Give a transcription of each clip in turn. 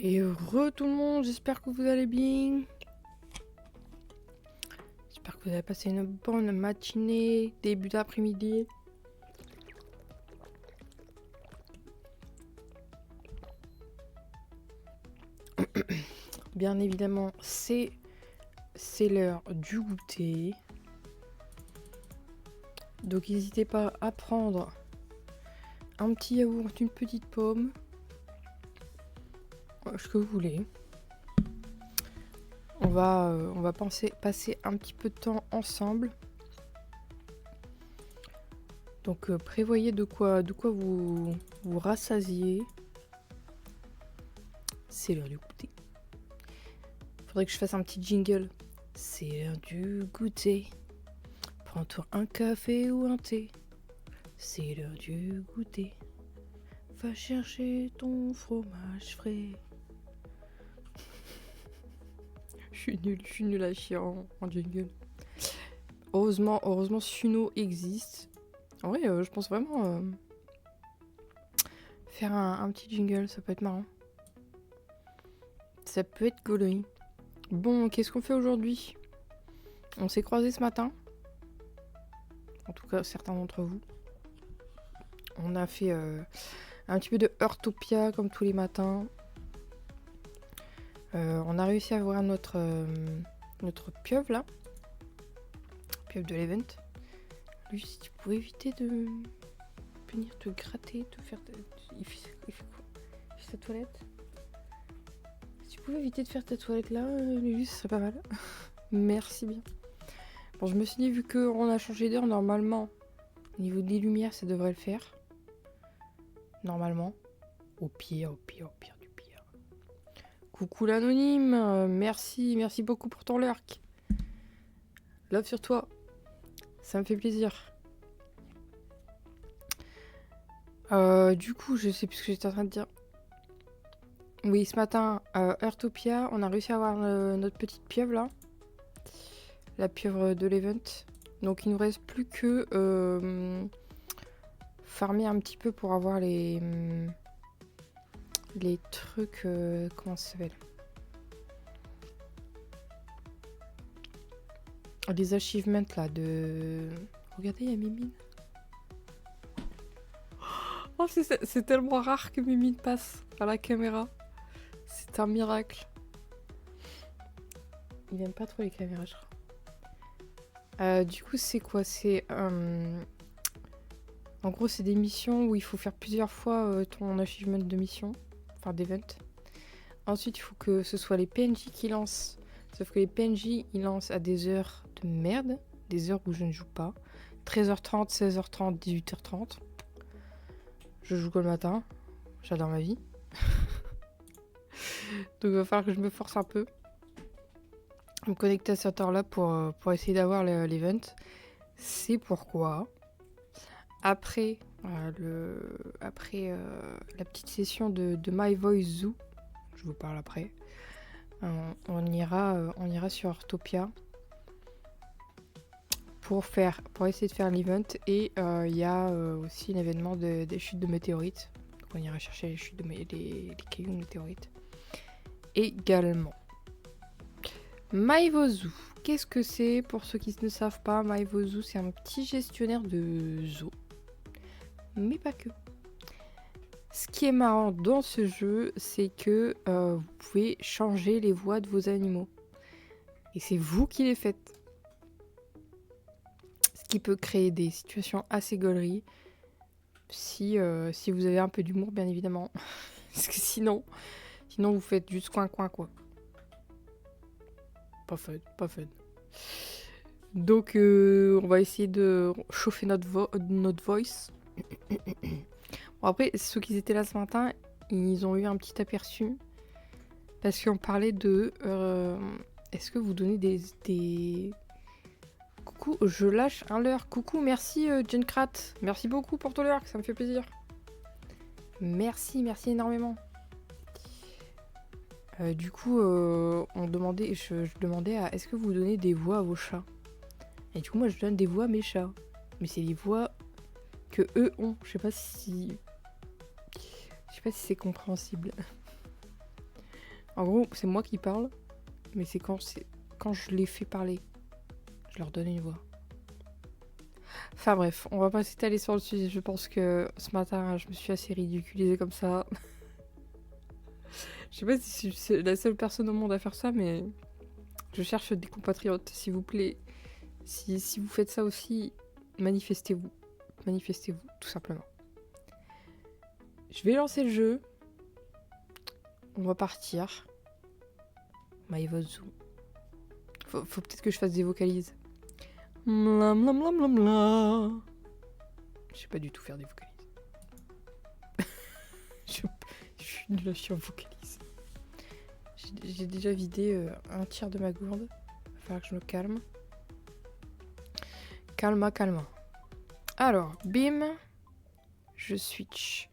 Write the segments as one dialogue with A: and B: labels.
A: Et heureux tout le monde, j'espère que vous allez bien. J'espère que vous avez passé une bonne matinée, début d'après-midi. Bien évidemment, c'est l'heure du goûter. Donc n'hésitez pas à prendre un petit yaourt, une petite pomme, ce que vous voulez. On va passer un petit peu de temps ensemble. Donc prévoyez de quoi vous rassasier. C'est l'heure du goûter. Faudrait que je fasse un petit jingle. C'est l'heure du goûter. Prends-toi un café ou un thé. C'est l'heure du goûter. Va chercher ton fromage frais. Je suis nul à chier en jingle. Heureusement Suno existe. En vrai, je pense vraiment faire un petit jingle, ça peut être marrant. Ça peut être gaulerie. Bon, qu'est-ce qu'on fait aujourd'hui? On s'est croisés ce matin. En tout cas, certains d'entre vous. On a fait un petit peu de Heurtopia comme tous les matins. On a réussi à avoir notre pieuvre là. Pieuvre de l'event. Lui, si tu pouvais éviter de venir te gratter, te faire... Il fait quoi? Il fait sa toilette? Si tu pouvais éviter de faire ta toilette là, lui, ce serait pas mal. Merci bien. Bon, je me suis dit, vu qu'on a changé d'heure, normalement, au niveau des lumières, ça devrait le faire. Normalement. Au pire du pire. Coucou l'anonyme, merci beaucoup pour ton lurk. Love sur toi. Ça me fait plaisir. Du coup, je sais plus ce que j'étais en train de dire. Oui, ce matin, Heurtopia, on a réussi à avoir notre petite pieuvre là. La pieuvre de l'event. Donc il nous reste plus que farmer un petit peu pour avoir les trucs... comment ça s'appelle? Les achievements là de... Regardez, il y a Mimine. Oh, c'est tellement rare que Mimine passe à la caméra. C'est un miracle. Il aime pas trop les caméras, je crois. Du coup, c'est quoi? C'est... En gros, c'est des missions où il faut faire plusieurs fois ton achievement de mission. Enfin, d'event. Ensuite, il faut que ce soit les PNJ qui lancent. Sauf que les PNJ, ils lancent à des heures de merde. Des heures où je ne joue pas. 13h30, 16h30, 18h30. Je joue que le matin. J'adore ma vie. Donc il va falloir que je me force un peu. Me connecter à cette heure-là pour essayer d'avoir l'event. C'est pourquoi, après la petite session de My Voice Zoo, je vous parle après, on ira sur Heurtopia pour essayer de faire l'event. Et il y a aussi l'événement des chutes de météorites. Donc on ira chercher les chutes les cailloux de météorites. Également. MyVoZoo, qu'est-ce que c'est? Pour ceux qui ne savent pas, MyVoZoo, c'est un petit gestionnaire de zoo. Mais pas que. Ce qui est marrant dans ce jeu, c'est que vous pouvez changer les voix de vos animaux. Et c'est vous qui les faites. Ce qui peut créer des situations assez gauleries. Si vous avez un peu d'humour, bien évidemment. Parce que sinon vous faites juste coin quoi. Pas fun. Donc on va essayer de chauffer notre voice. Bon, après, ceux qui étaient là ce matin, ils ont eu un petit aperçu. Parce qu'on parlait de... est-ce que vous donnez des... Coucou, je lâche un leurre. Coucou, merci Jenkrat. Merci beaucoup pour ton leurre, ça me fait plaisir. Merci énormément. Du coup, je demandais à est-ce que vous donnez des voix à vos chats? Et du coup, moi, je donne des voix à mes chats. Mais c'est les voix que eux ont. Je sais pas si c'est compréhensible. En gros, c'est moi qui parle, mais c'est quand je les fais parler. Je leur donne une voix. Enfin bref, on va pas s'étaler sur le sujet. Je pense que ce matin, je me suis assez ridiculisée comme ça. Je sais pas si je suis la seule personne au monde à faire ça, mais je cherche des compatriotes, s'il vous plaît. Si vous faites ça aussi, manifestez-vous. Manifestez-vous, tout simplement. Je vais lancer le jeu. On va partir. Maïvozu. Faut peut-être que je fasse des vocalises. Mla mla mla mla mla. Je sais pas du tout faire des vocalises. je suis nulle à chier en vocalise. J'ai déjà vidé un tiers de ma gourde. Il va falloir que je me calme. Calma, calma. Alors, bim. Je switch.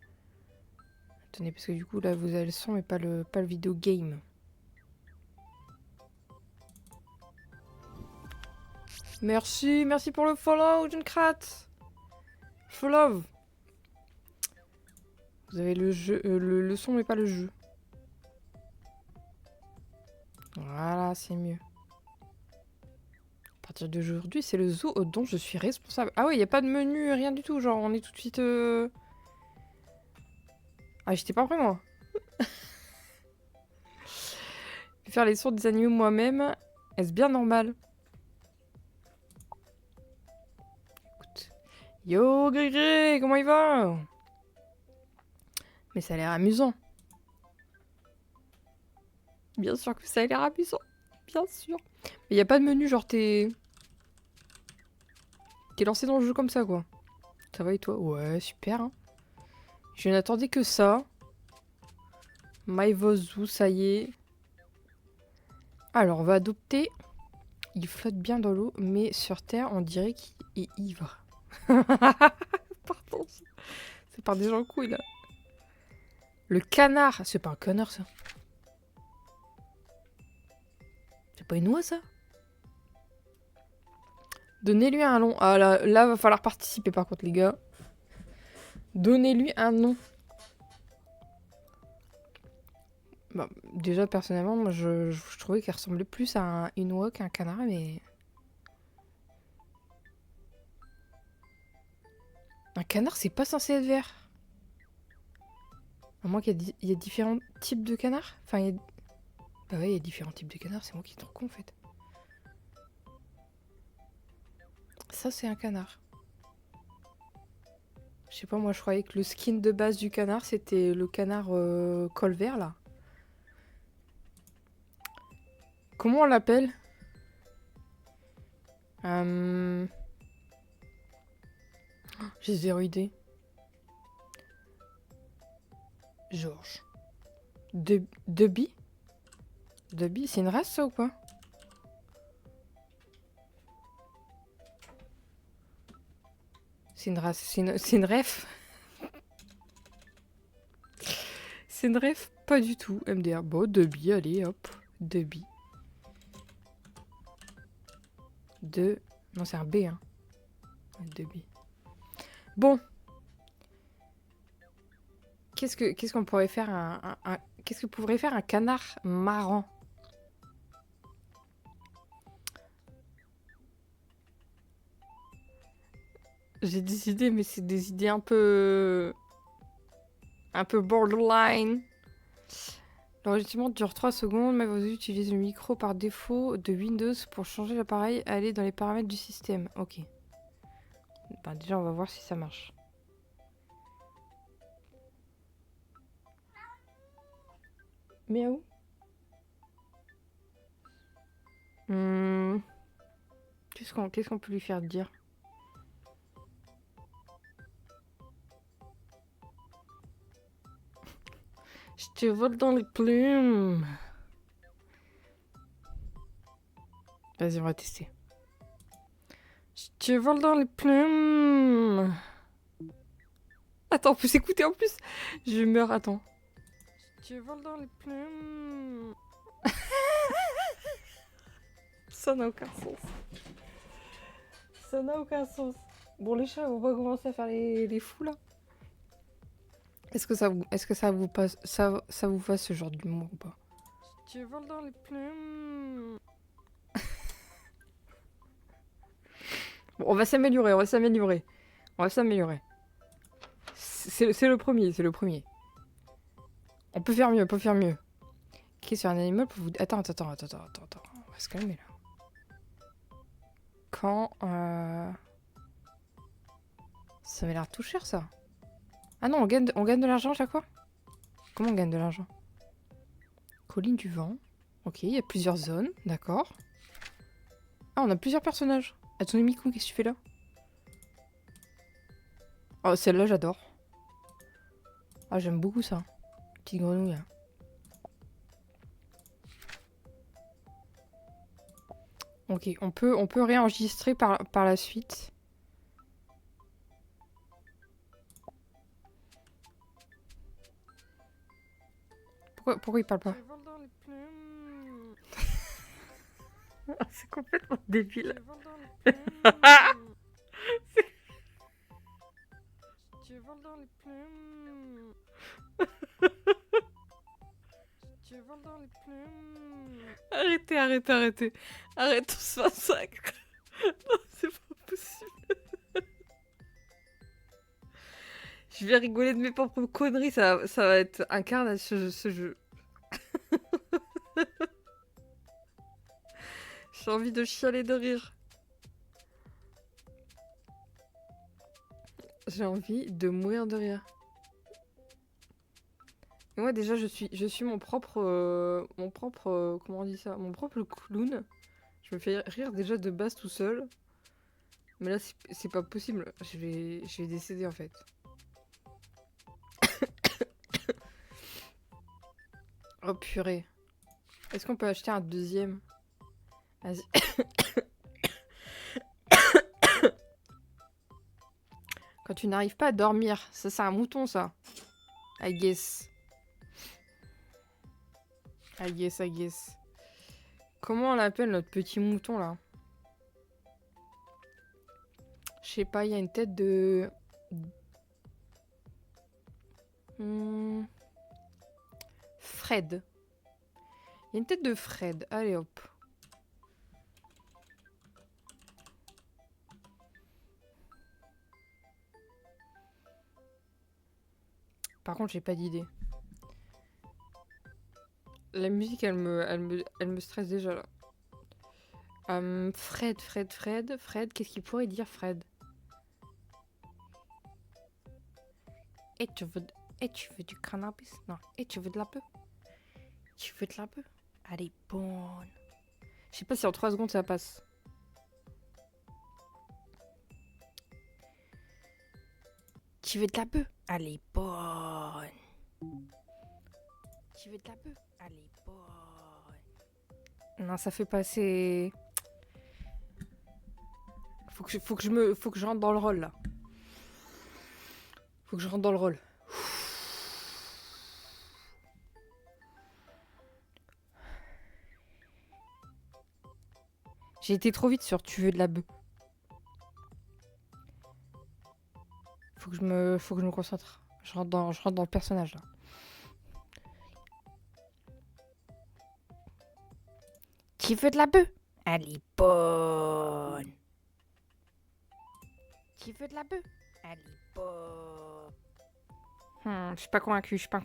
A: Attendez, parce que du coup, là, vous avez le son, mais pas le vidéo game. Merci pour le follow, Junkrat. Follow. Vous avez le jeu, le son, mais pas le jeu. Voilà, c'est mieux. À partir d'aujourd'hui, c'est le zoo dont je suis responsable. Ah ouais, il n'y a pas de menu, rien du tout. Genre, on est tout de suite... Ah, j'étais pas prêt, moi. Faire les sons des animaux moi-même, est-ce bien normal? Écoute. Yo, Grégré, comment il va? Mais ça a l'air amusant. Bien sûr que ça a l'air amusant. Bien sûr. Mais y a pas de menu, genre t'es lancé dans le jeu comme ça, quoi. Ça va et toi? Ouais, super. Hein. Je n'attendais que ça. Maïvozu, ça y est. Alors, on va adopter. Il flotte bien dans l'eau, mais sur Terre, on dirait qu'il est ivre. Pardon. C'est par des gens couilles, là. Le canard. C'est pas un canard, ça. C'est pas une oie, ça? Donnez-lui un nom. Ah là, va falloir participer par contre, les gars. Donnez-lui un nom. Bah, déjà, personnellement, moi, je trouvais qu'elle ressemblait plus à une oie qu'un canard, mais... Un canard, c'est pas censé être vert. À moins qu'il y a différents types de canards. Enfin, il y a... Bah ouais, il y a différents types de canards, c'est moi qui suis trop con, en fait. Ça, c'est un canard. Je sais pas, moi, je croyais que le skin de base du canard, c'était le canard col vert, là. Comment on l'appelle? J'ai zéro idée. Georges. Debbie? Debbie, c'est une race, ça, ou pas? C'est une race, c'est une ref. C'est une ref, pas du tout. MDR. Bon, Debbie, allez, hop. Debbie. Non, c'est un B, hein. Debbie. Bon. Qu'est-ce qu'on pourrait faire qu'est-ce que pourrait faire un canard marrant? J'ai des idées, mais c'est des idées un peu borderline. L'enregistrement dure 3 secondes, mais vous utilisez le micro par défaut de Windows pour changer l'appareil. Allez dans les paramètres du système. Ok. Bah, déjà, on va voir si ça marche. Miaou. Qu'est-ce qu'on peut lui faire dire? Je te vole dans les plumes. Vas-y, on va tester. Je te vole dans les plumes. Attends, on peut s'écouter en plus. Je meurs, attends. Je te vole dans les plumes. Ça n'a aucun sens. Ça n'a aucun sens. Bon, les chats, on va commencer à faire les fous, là. Est-ce que ça vous passe ce genre d'humour ou pas? Tu voles dans les plumes. Bon, on va s'améliorer, on va s'améliorer. On va s'améliorer. C'est le premier, c'est le premier. On peut faire mieux, on peut faire mieux. Ok, sur un animal pour vous... Attends. On va se calmer, là. Quand... Ça m'a l'air tout cher, ça. Ah non, on gagne de l'argent à chaque fois? Comment on gagne de l'argent? Colline du vent. Ok, il y a plusieurs zones, d'accord. Ah, on a plusieurs personnages. Hatsune Miku, qu'est-ce que tu fais là? Oh, celle-là, j'adore. Ah, j'aime beaucoup ça. Petite grenouille. Hein. Ok, on peut réenregistrer par la suite. Pourquoi il parle pas? C'est complètement débile. Tu voles dans les plumes. Tu voles dans les plumes. Arrêtez. Arrête, on se massacre. Non, c'est pas possible. Je vais rigoler de mes propres conneries, ça va être un carnage ce jeu. J'ai envie de chialer de rire. J'ai envie de mourir de rire. Et moi déjà je suis mon propre comment on dit ça, mon propre clown. Je me fais rire déjà de base tout seul. Mais là c'est pas possible. Je vais décéder en fait. Oh purée. Est-ce qu'on peut acheter un deuxième? Vas-y. Quand tu n'arrives pas à dormir, ça c'est un mouton ça. I guess. I guess. Comment on l'appelle notre petit mouton là? Je sais pas, il y a une tête de... Fred. Il y a une tête de Fred. Allez hop. Par contre, j'ai pas d'idée. La musique, elle me stresse déjà là. Fred, qu'est-ce qu'il pourrait dire Fred? Tu veux du cannabis? Non. Tu veux de la peu? Tu veux de la peu? Elle est bonne. Je sais pas si en 3 secondes ça passe. Tu veux de la peu? Elle est bonne. Tu veux de la peu? Elle est bonne. Non, ça fait passer... Faut que je rentre dans le rôle là. Faut que je rentre dans le rôle. J'ai été trop vite sur tu veux de la bœuf. Faut que je me concentre. Je rentre dans le personnage là. Tu veux de la bœuf? Elle est bonne. Tu veux de la bœuf? Elle est bonne. Je suis pas convaincue. Je suis pas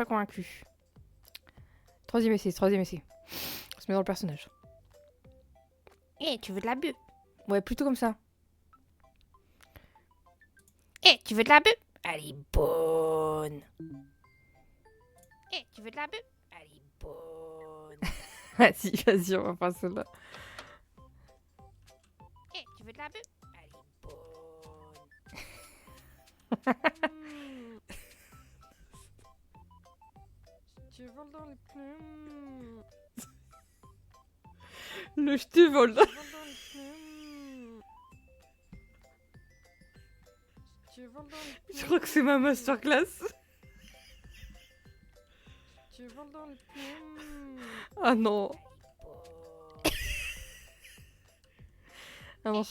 A: convaincue. Troisième essai. On se met dans le personnage. Tu veux de la bœuf? Ouais, plutôt comme ça. Tu veux de la bœuf? Elle est bonne. Tu veux de la bœuf? Elle est bonne. Vas-y, on va faire celle-là. Tu veux de la bœuf? Elle est bonne. Tu voles dans les plumes. Le je te vole. Je crois que c'est ma masterclass. Tu voles dans les plumes. Ah non. Ah non.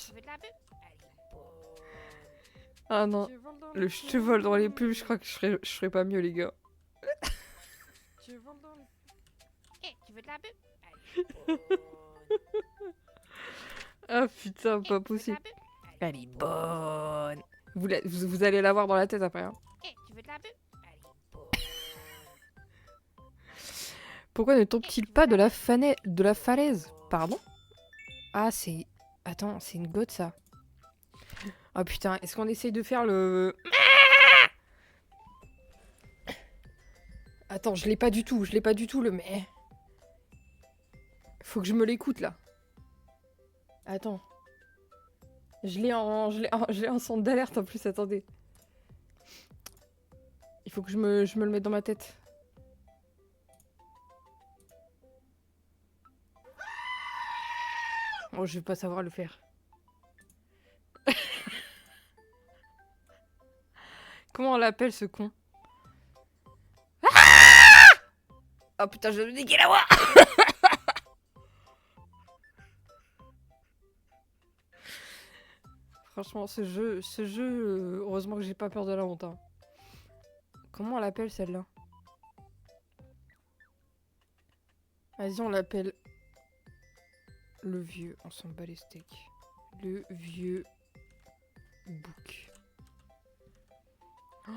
A: Ah non, le je te vole dans les pubs, je crois que je ferais pas mieux, les gars.
B: Tu veux de la bœuf? Elle est bonne.
A: Ah putain, pas possible. Elle est bonne. Vous allez l'avoir dans la tête après. Hein.
B: Tu veux de la bœuf? Elle est bonne.
A: Pourquoi ne tombe-t-il pas de la falaise? Pardon? Ah, c'est... Attends, c'est une gote, ça. Oh putain, est-ce qu'on essaye de faire le... Attends, je l'ai pas du tout, le mais... Faut que je me l'écoute, là. Attends. Je l'ai en son d'alerte, en plus, attendez. Il faut que je me le mette dans ma tête. Oh, je vais pas savoir le faire. Comment on l'appelle, ce con? Oh putain, je vais me niquer la voix. Franchement, ce jeu, heureusement que j'ai pas peur de la honte. Hein. Comment on l'appelle, celle-là? Vas-y, on l'appelle... Le vieux, on s'en bat les steaks. Le vieux bouc. Oh,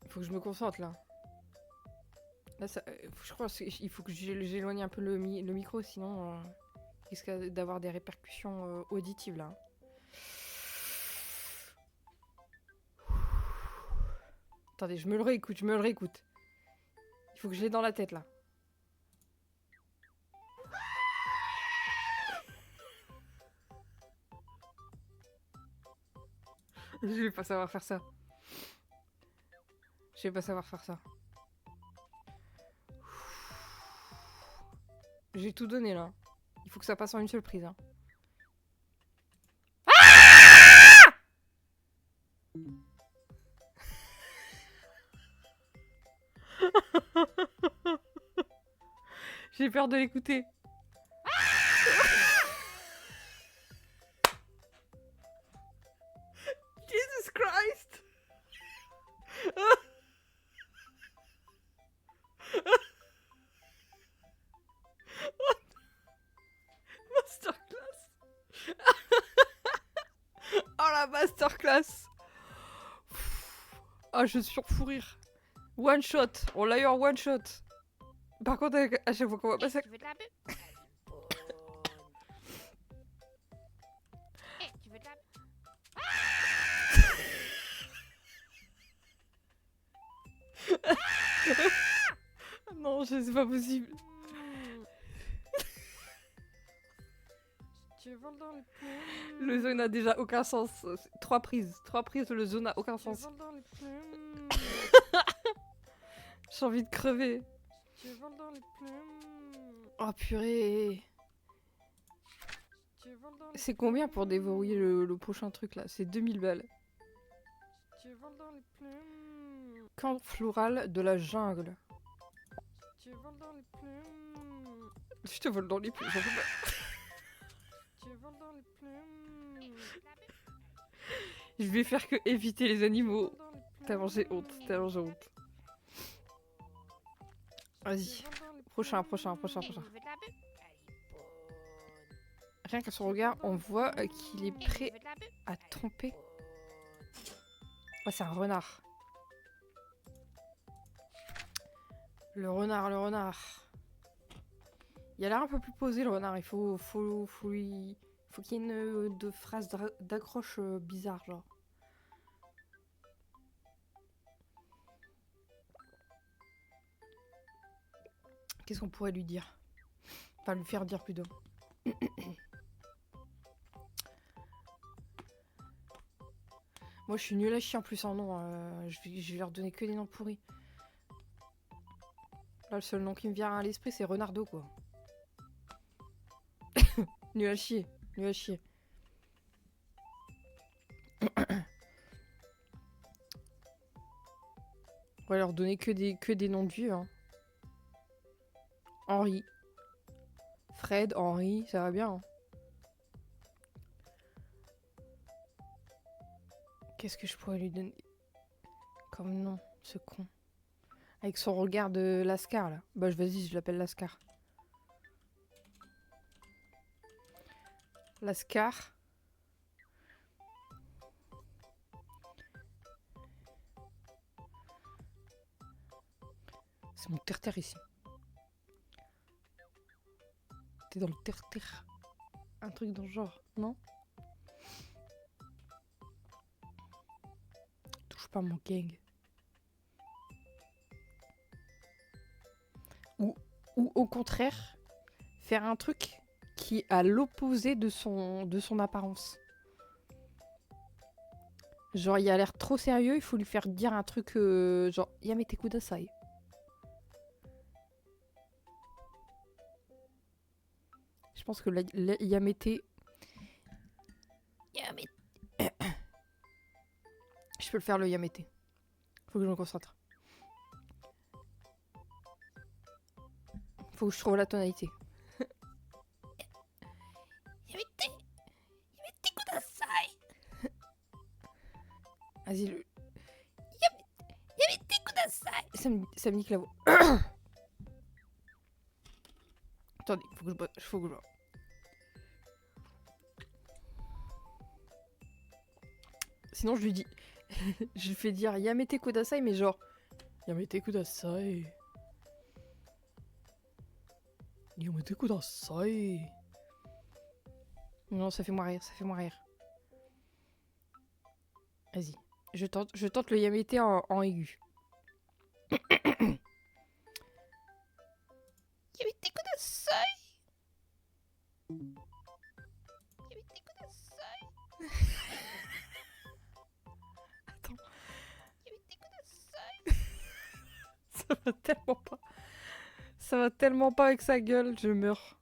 A: il faut que je me concentre, là. Là, ça, je crois qu'il faut que j'éloigne un peu le micro, sinon... il risque d'avoir des répercussions auditives, là. Attendez, je me le réécoute. Il faut que je l'ai dans la tête, là. Je vais pas savoir faire ça. J'ai tout donné, là. Il faut que ça passe en une seule prise, hein. J'ai peur de l'écouter. Jesus Christ! Masterclass! Oh la masterclass! Oh, je suis fou rire. One shot. On l'a eu en one shot. Par contre, à chaque fois qu'on va passer...
B: Tu veux de la bœuf? Elle est bonne. Tu veux de la bœuf?
A: Non, c'est pas possible.
B: Tu voles dans les plumes.
A: Le zone n'a déjà aucun sens. 3 prises, le zone n'a aucun
B: Tu
A: sens.
B: voles dans les plumes.
A: J'ai envie de crever.
B: Tu voles dans les plumes.
A: Oh purée.
B: Tu voles dans les
A: C'est combien pour déverrouiller le prochain truc là? C'est 2000 balles.
B: Tu voles dans les plumes.
A: Camp floral de la jungle.
B: Tu voles dans les plumes.
A: Je te vole dans les plumes, j'en peux pas.
B: Tu voles dans les plumes.
A: Je vais faire que éviter les animaux.
B: Tu voles dans les plumes.
A: Tellement j'ai honte. Vas-y.
B: Tu voles dans les
A: Prochain.
B: plumes. Tu veux de la bœuf? Elle est bonne.
A: Rien qu'à son regard, on voit qu'il est prêt
B: Tu veux de la bœuf?
A: à tromper. Oh, c'est un renard. Le renard. Il a l'air un peu plus posé, le renard. Il faut qu'il y ait une de phrase d'accroche bizarre, genre. Qu'est-ce qu'on pourrait lui dire? Enfin, lui faire dire plutôt. Moi, je suis nulle à chier en plus en nom. Je vais leur donner que des noms pourris. Là, le seul nom qui me vient à l'esprit, c'est Renardo, quoi. Nul à chier. On va leur donner que des noms de vieux, hein. Henri. Fred, Henri, ça va bien. Hein. Qu'est-ce que je pourrais lui donner comme nom, ce con? Avec son regard de Lascar, là. Bah, vas-y, je l'appelle Lascar. Lascar. C'est mon terre-terre ici. T'es dans le terre-terre. Un truc dans le genre, non? Touche pas mon gang. Ou au contraire, faire un truc qui est à l'opposé de son apparence. Genre, il a l'air trop sérieux, il faut lui faire dire un truc genre Yamete kudasai. Je pense que Yamete. Je peux le faire le Yamete. Faut que je me concentre. Faut que je trouve la tonalité. Yamete kudasai. Vas-y, le. Yamete kudasai. Ça me nique la voix. Attendez, faut que je bois. Sinon, je lui dis. Je lui fais dire Yamete kudasai, mais genre. Yamete kudasai. Yamete kudasai. Non, ça fait moins rire, Vas-y. Je tente le Yamete en aigu. Yamete kudasai. Yamete kudasai. Attends. Yamete kudasai. Ça va tellement pas avec sa gueule, je meurs.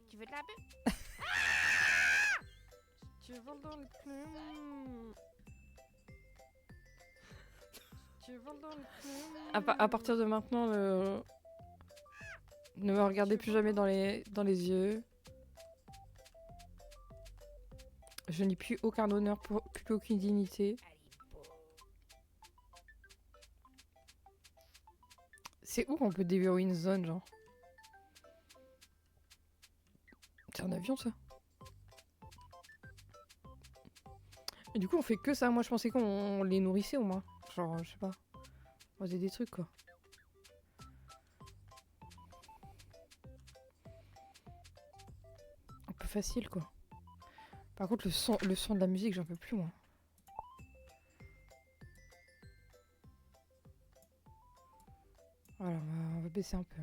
B: Tu veux de la bulle? Tu voles dans les plumes. Tu voles dans les plumes.
A: À partir de maintenant, ne me regardez plus jamais dans les yeux. Je n'ai plus aucun honneur, plus aucune dignité. C'est où qu'on peut déverrouiller une zone, genre? C'est un avion, ça? Et du coup, on fait que ça. Moi, je pensais qu'on les nourrissait, au moins. Genre, je sais pas. On faisait des trucs, quoi. Un peu facile, quoi. Par contre, le son de la musique, j'en peux plus, moi. Voilà, on va baisser un peu.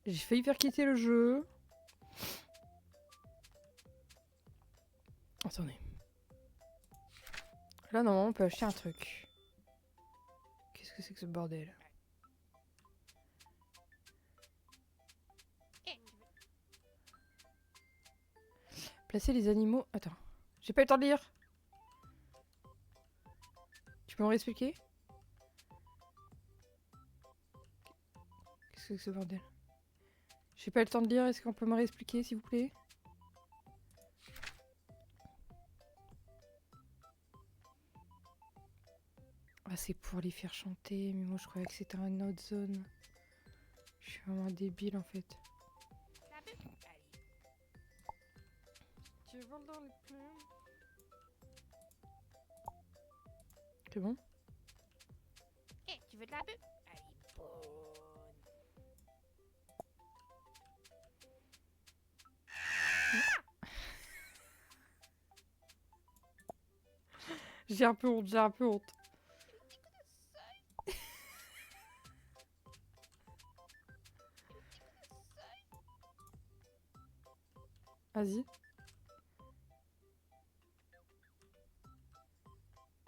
A: J'ai failli faire quitter le jeu. Attendez. Là, normalement, on peut acheter un truc. Qu'est-ce que c'est que ce bordel? Placer les animaux... Attends. J'ai pas eu le temps de lire. Tu peux me réexpliquer? Qu'est-ce que c'est que ce bordel? J'ai pas eu le temps de lire. Est-ce qu'on peut me réexpliquer, s'il vous plaît? Ah, c'est pour les faire chanter. Mais moi, je croyais que c'était une autre zone. Je suis vraiment débile, en fait.
B: Tu voles dans les plumes.
A: C'est bon?
B: Tu veux de la bulle?
A: J'ai un peu honte. Vas-y.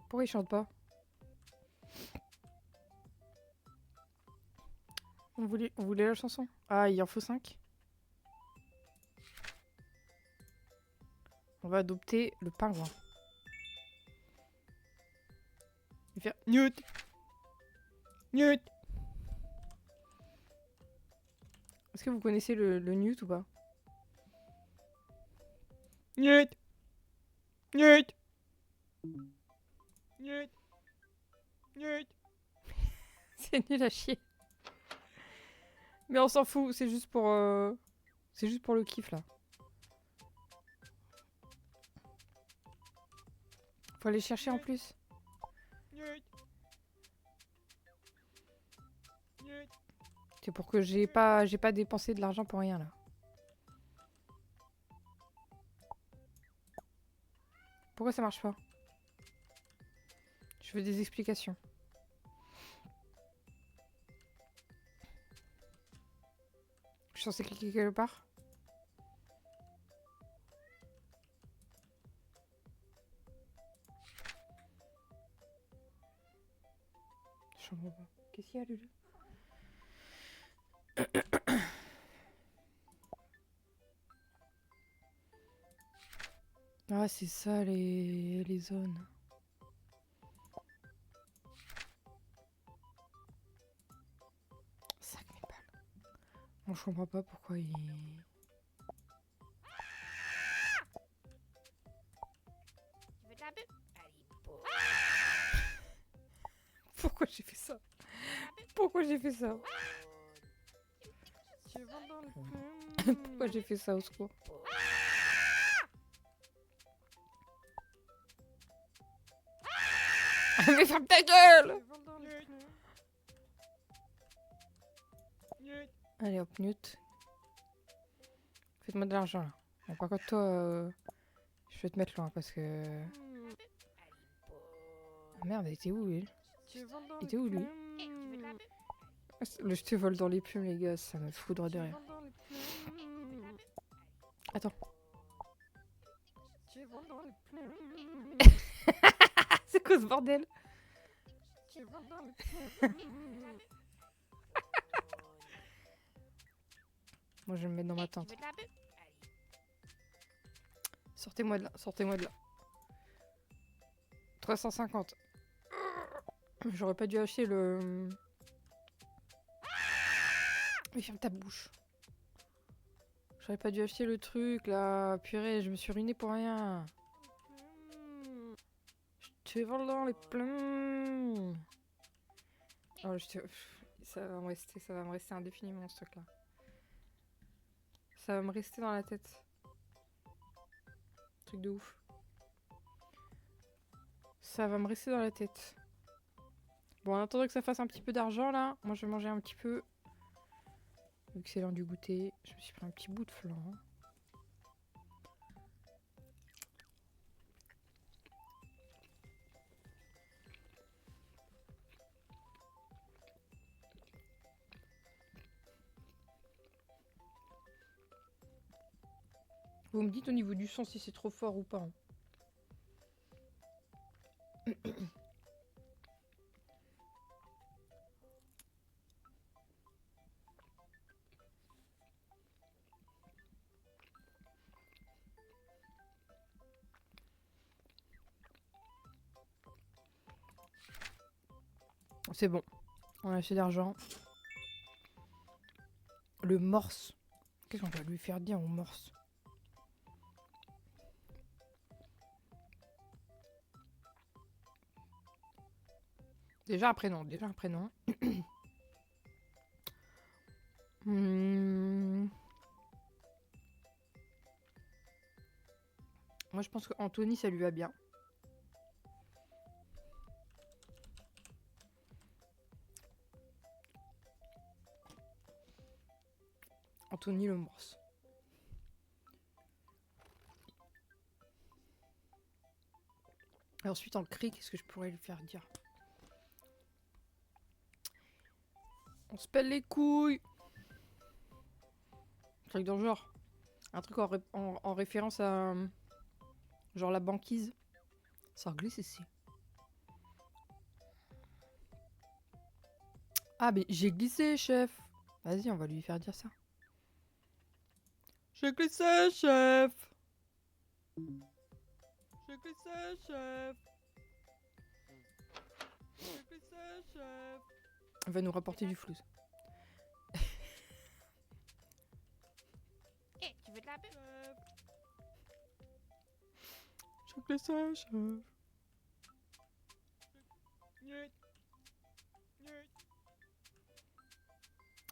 A: Pourquoi il chante pas? On voulait la chanson? Ah, il en faut 5. On va adopter le pingouin. Il va faire Newt. Newt. Est-ce que vous connaissez le Newt ou pas? Niet. Niet. Niet. Niet. C'est nul à chier. Mais on s'en fout, c'est juste pour le kiff là. Faut aller chercher en plus. C'est pour que j'ai pas dépensé de l'argent pour rien là. Pourquoi ça marche pas? Je veux des explications. Je suis censée cliquer quelque part? Je comprends pas. Qu'est-ce qu'il y a, Lulu? Ah, c'est ça les zones. Sac mes balles. Bon, je comprends pas pourquoi il...
B: Tu veux de la bûche? Allez, beau.
A: Pourquoi j'ai fait ça? Pourquoi j'ai fait ça?
B: Tu vas dans les plumes.
A: Pourquoi j'ai fait ça au secours? Mais ferme ta gueule!
B: Tu vas dans les plumes.
A: Allez hop, Newt. Faites-moi de l'argent là. Bon, par contre, toi, je vais te mettre loin parce que. Ah, merde, elle était où lui?
B: Tu vas dans
A: Il était où lui? Le je te vole dans les plumes, les gars, ça me foudre de rire. Attends.
B: Tu vas dans les plumes.
A: C'est quoi ce bordel?
B: Tu vas dans les plumes.
A: Moi, je vais me mettre dans ma
B: Tu
A: tente.
B: veux de la bûche?
A: Sortez-moi de là, sortez-moi de là. 350. J'aurais pas dû acheter le... Mais ferme ta bouche. J'aurais pas dû acheter le truc là. Purée, je me suis ruinée pour rien. Je te vole dans les plumes. Oh, ça va me rester indéfiniment ce truc là. Ça va me rester dans la tête. Truc de ouf. Ça va me rester dans la tête. Bon, en attendant que ça fasse un petit peu d'argent là, moi je vais manger un petit peu. Vu que c'est l'heure du goûter, je me suis pris un petit bout de flan. Vous me dites au niveau du son si c'est trop fort ou pas. Hein. C'est bon, on a assez d'argent. Le morse. Qu'est-ce qu'on va lui faire dire au morse? Déjà un prénom, Moi je pense qu'Anthony ça lui va bien. Anthony le morse. Et ensuite en cri, qu'est-ce que je pourrais lui faire dire? On se pèle les couilles. Un truc dans le genre. Un truc en référence à... genre la banquise. Ça glisse ici. Ah mais j'ai glissé, chef. Vas-y, on va lui faire dire ça. J'ai glissé, chef. J'ai glissé, chef. J'ai glissé, chef. On va nous rapporter du flouze.
B: Tu veux de la bûche?
A: Je glissais, chef.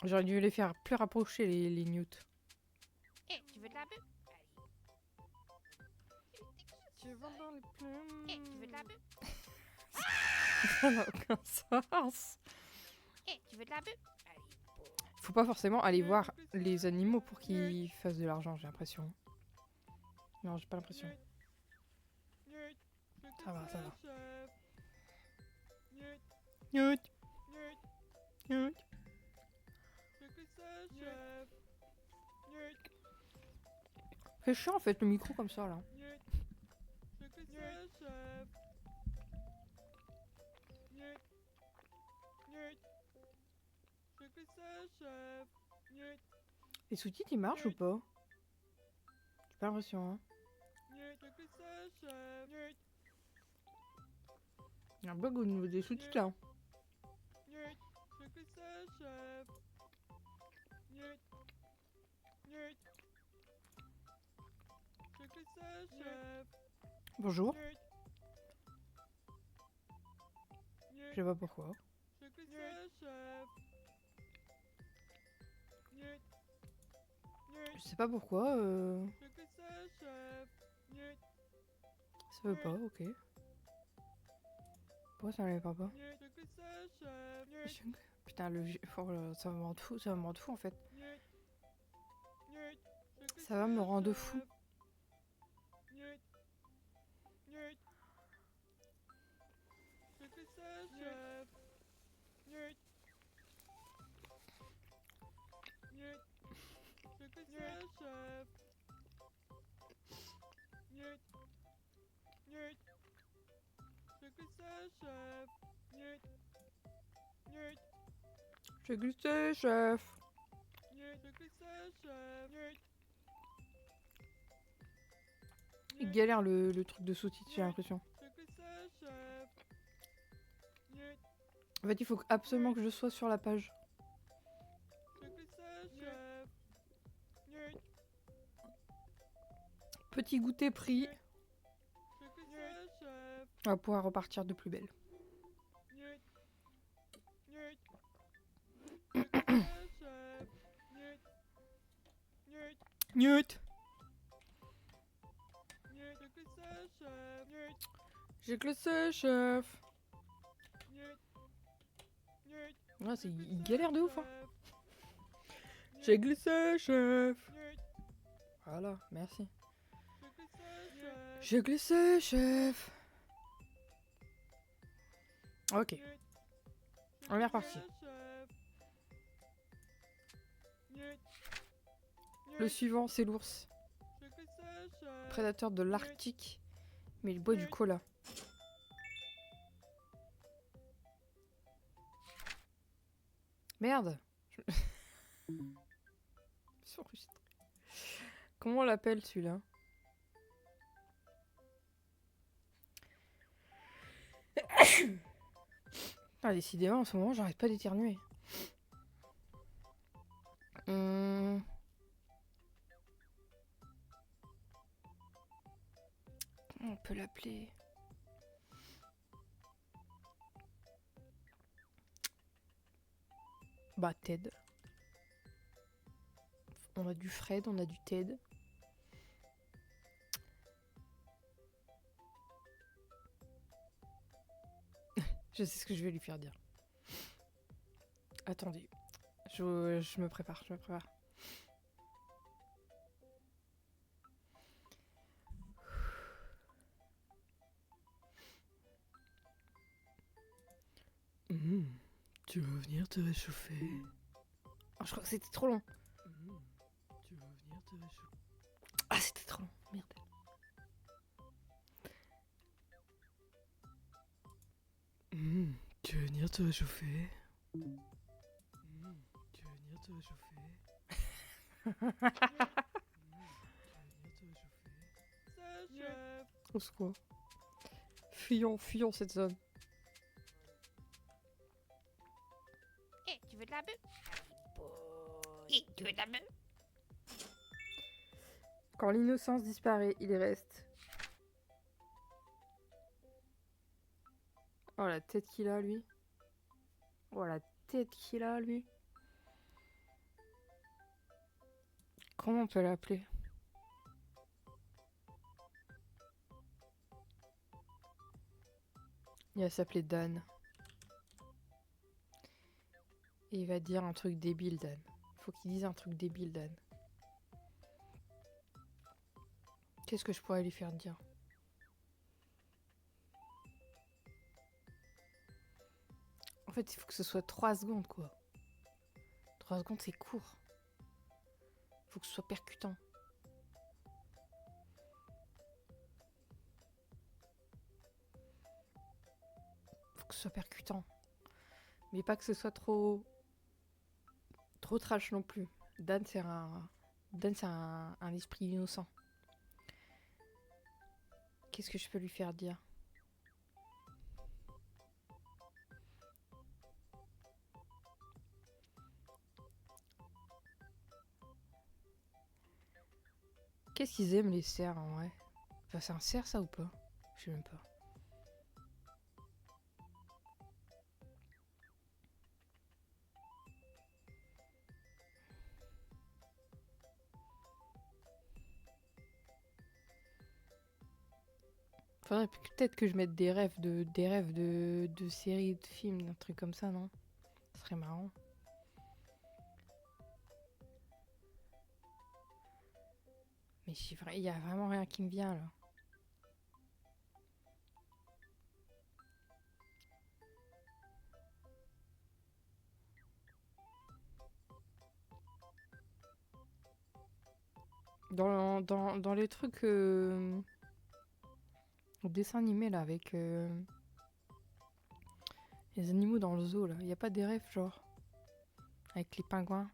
A: J'aurais dû les faire plus rapprocher, les newts.
B: Eh, tu veux de la bœuf? Tu vas dans les plumes. Eh, tu veux de la bœuf?
A: Ça n'a aucun sens.
B: Eh, tu veux de la bœuf?
A: Faut pas forcément aller voir les animaux pour qu'ils fassent de l'argent, j'ai l'impression. Non, j'ai pas l'impression. Ça va, ça va. Newt. Newt. C'est chiant en fait le micro comme ça là. Les sous-titres ils marchent ou pas? J'ai pas l'impression hein. Il y a un bug au niveau des sous-titres là. Bonjour. Je sais pas pourquoi. Je sais pas pourquoi. Ça veut pas, ok. Pourquoi ça n'allait pas? Putain, oh là, ça va me rendre fou, ça va me rendre fou en fait. Ça va me rendre fou. J'ai glissé, chef. Il galère le truc de sous-titres, j'ai l'impression. En fait, il faut absolument que je sois sur la page. Petit goûter pris. On va pouvoir repartir de plus belle. Newt. J'ai glissé, chef. Ouais, il galère de ouf. Hein. J'ai glissé, chef. Voilà, merci. J'ai glissé, chef. Ok. On est reparti. Le suivant, c'est l'ours. Prédateur de l'Arctique. Mais il boit du cola. Merde. Comment on l'appelle celui-là? Ah, décidément, en ce moment, j'arrête pas d'éternuer. On peut l'appeler. Bah, Ted. On a du Fred, on a du Ted. Je sais ce que je vais lui faire dire. Attendez. Je me prépare, je me prépare. Tu veux venir te réchauffer? Oh, je crois que c'était trop long. Tu veux venir te réchauffer? Ah, c'était trop long, merde. Tu veux venir te réchauffer? Tu veux venir te réchauffer? Tu veux venir te réchauffer? Au secours. Fuyons, fuyons cette zone.
B: Eh, tu veux de la bœuf? Eh, tu veux de la bœuf?
A: Quand l'innocence disparaît, il reste Oh la tête qu'il a lui. Oh la tête qu'il a lui. Comment on peut l'appeler? Il va s'appeler Dan. Et il va dire un truc débile, Dan. Faut qu'il dise un truc débile, Dan. Qu'est-ce que je pourrais lui faire dire? En fait, il faut que ce soit 3 secondes, quoi. 3 secondes, c'est court. Il faut que ce soit percutant. Faut que ce soit percutant. Mais pas que ce soit trop trash non plus. Dan, c'est un esprit innocent. Qu'est-ce que je peux lui faire dire? Qu'est-ce qu'ils aiment les cerfs en vrai? Enfin, c'est un cerf ça ou pas? Je sais même pas. Faudrait peut-être que je mette des rêves de séries, de films, d'un truc comme ça, non? Ce serait marrant. Mais il y a vraiment rien qui me vient là. Dans les trucs au dessin animé là avec les animaux dans le zoo là, y a pas des rêves genre avec les pingouins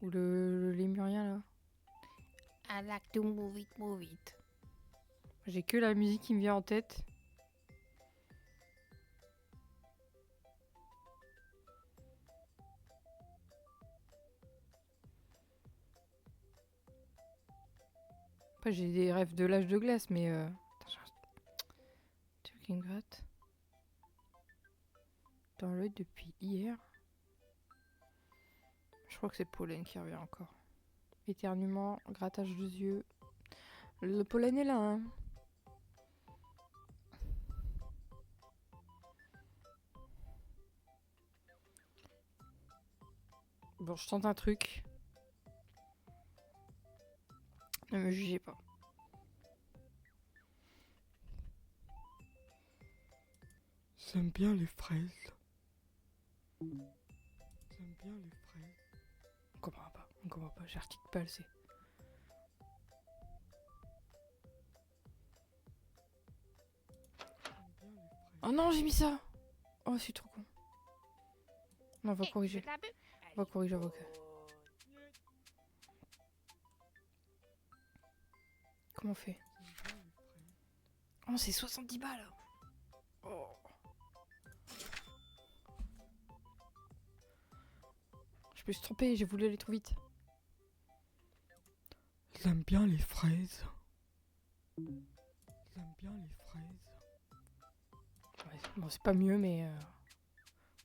A: ou le lémurien là.
B: I like to move it, move it.
A: J'ai que la musique qui me vient en tête. Après j'ai des rêves de l'âge de glace mais attends, j'ai un truc qui me gratte dans l'œil depuis hier. Je crois que c'est le pollen qui revient encore. Éternuement, grattage des yeux. Le pollen est là, hein. Bon, je tente un truc. Ne me jugez pas. J'aime bien les fraises. J'aime bien les fraises. On comprend pas, j'articule pas assez. Oh non, j'ai mis ça. Oh, je suis trop con. Non, on va corriger. On va corriger, on va corriger. Comment on fait? Oh, c'est 70 balles. Oh. Je me suis trompée, j'ai voulu aller trop vite. J'aime bien les fraises. J'aime bien les fraises. Ouais, bon, c'est pas mieux, mais